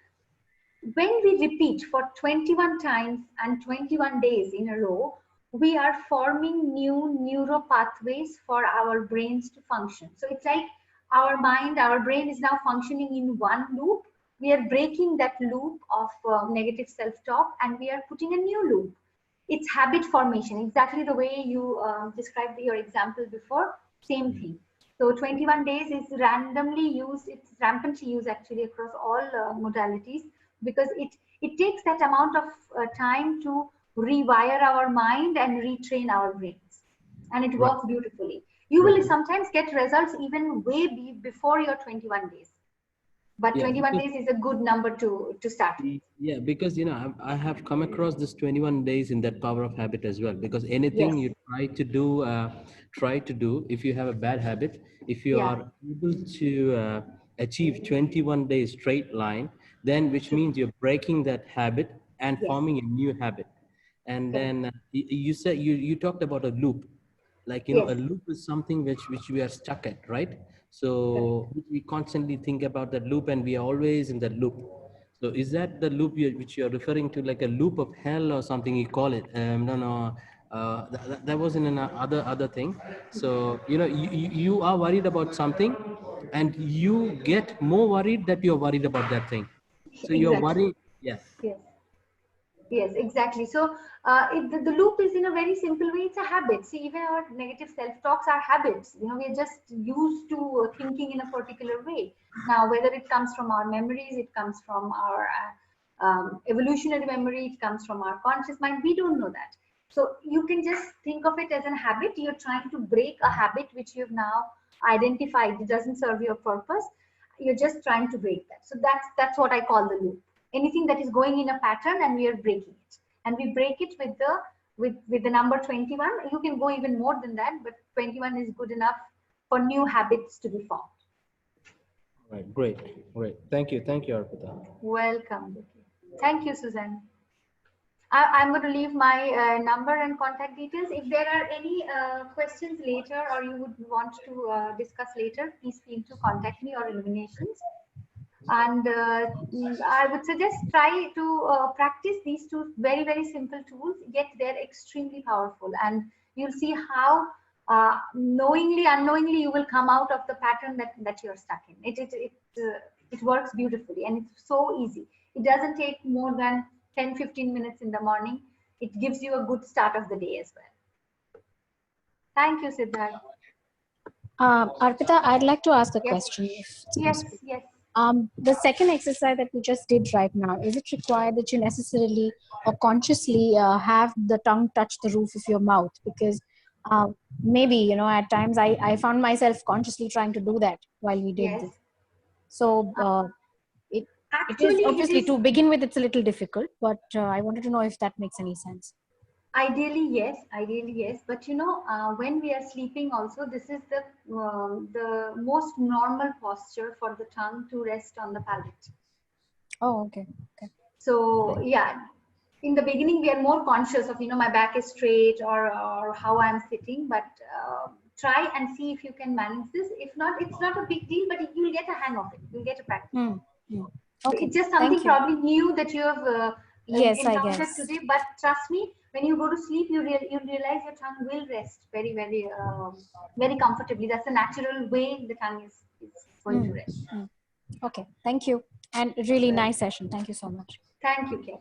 when we repeat for 21 times and 21 days in a row, we are forming new neural pathways for our brains to function. So it's like our mind, our brain is now functioning in one loop. We are breaking that loop of negative self-talk, and we are putting a new loop. It's habit formation, exactly the way you described your example before. Same thing. So 21 days is randomly used, it's rampantly used actually across all modalities, because it takes that amount of time to rewire our mind and retrain our brains, and it Right. works beautifully. You will Right. sometimes get results even way before your 21 days, but Yeah. 21 days is a good number to start with. Yeah, because I have come across this 21 days in that power of habit as well. Because anything Yes. you try to do, if you have a bad habit, if you Yeah. are able to achieve 21 days straight line, then which True. means you're breaking that habit and Yes. forming a new habit. And Correct. then you said you talked about a loop, like Yes. a loop is something which we are stuck at, right? Correct. So we constantly think about that loop, and we are always in that loop. So is that the loop which you're referring to, like a loop of hell or something you call it? No, no, that was in other thing. So you are worried about something, and you get more worried that you're worried about that thing. So you're Exactly. worried, yeah. Yes. Yes, exactly. So the loop is in a very simple way. It's a habit. See, even our negative self-talks are habits. We're just used to thinking in a particular way. Now, whether it comes from our memories, it comes from our evolutionary memory, it comes from our conscious mind. We don't know that. So you can just think of it as a habit. You're trying to break a habit which you've now identified. It doesn't serve your purpose. You're just trying to break that. So that's what I call the loop. Anything that is going in a pattern, and we are breaking it, and we break it with the number 21. You can go even more than that, but 21 is good enough for new habits to be formed. Right, great. Thank you, Arpita. Welcome, Vicky. Thank you, Suzanne. I'm going to leave my number and contact details. If there are any questions later, or you would want to discuss later, please feel to contact me or Illuminations. And I would suggest try to practice these two very simple tools. Yet they're extremely powerful, and you'll see how knowingly, unknowingly, you will come out of the pattern that you're stuck in. It works beautifully, and it's so easy. It doesn't take more than 10-15 minutes in the morning. It gives you a good start of the day as well. Thank you, Siddharth. Arpita, I'd like to ask a Yes, question, if it's yes, possible. yes. The second exercise that we just did right now, is it required that you necessarily or consciously have the tongue touch the roof of your mouth? Because maybe, at times I found myself consciously trying to do that while we did Yes. this. So it is Actually, it obviously, is. to begin with, it's a little difficult, but I wanted to know if that makes any sense. Ideally yes, but when we are sleeping also, this is the most normal posture for the tongue to rest on the palate. Oh, okay. So yeah, in the beginning we are more conscious of, my back is straight or how I'm sitting, but try and see if you can manage this. If not, it's not a big deal, but you'll get a hang of it. You'll get a practice. Okay. It's just something probably new that you have yes, I encountered guess. today, but trust me, when you go to sleep, you realize your tongue will rest very, very, very comfortably. That's the natural way the tongue is going to rest. Okay, thank you. And really nice session. Thank you so much. Thank you, Ken.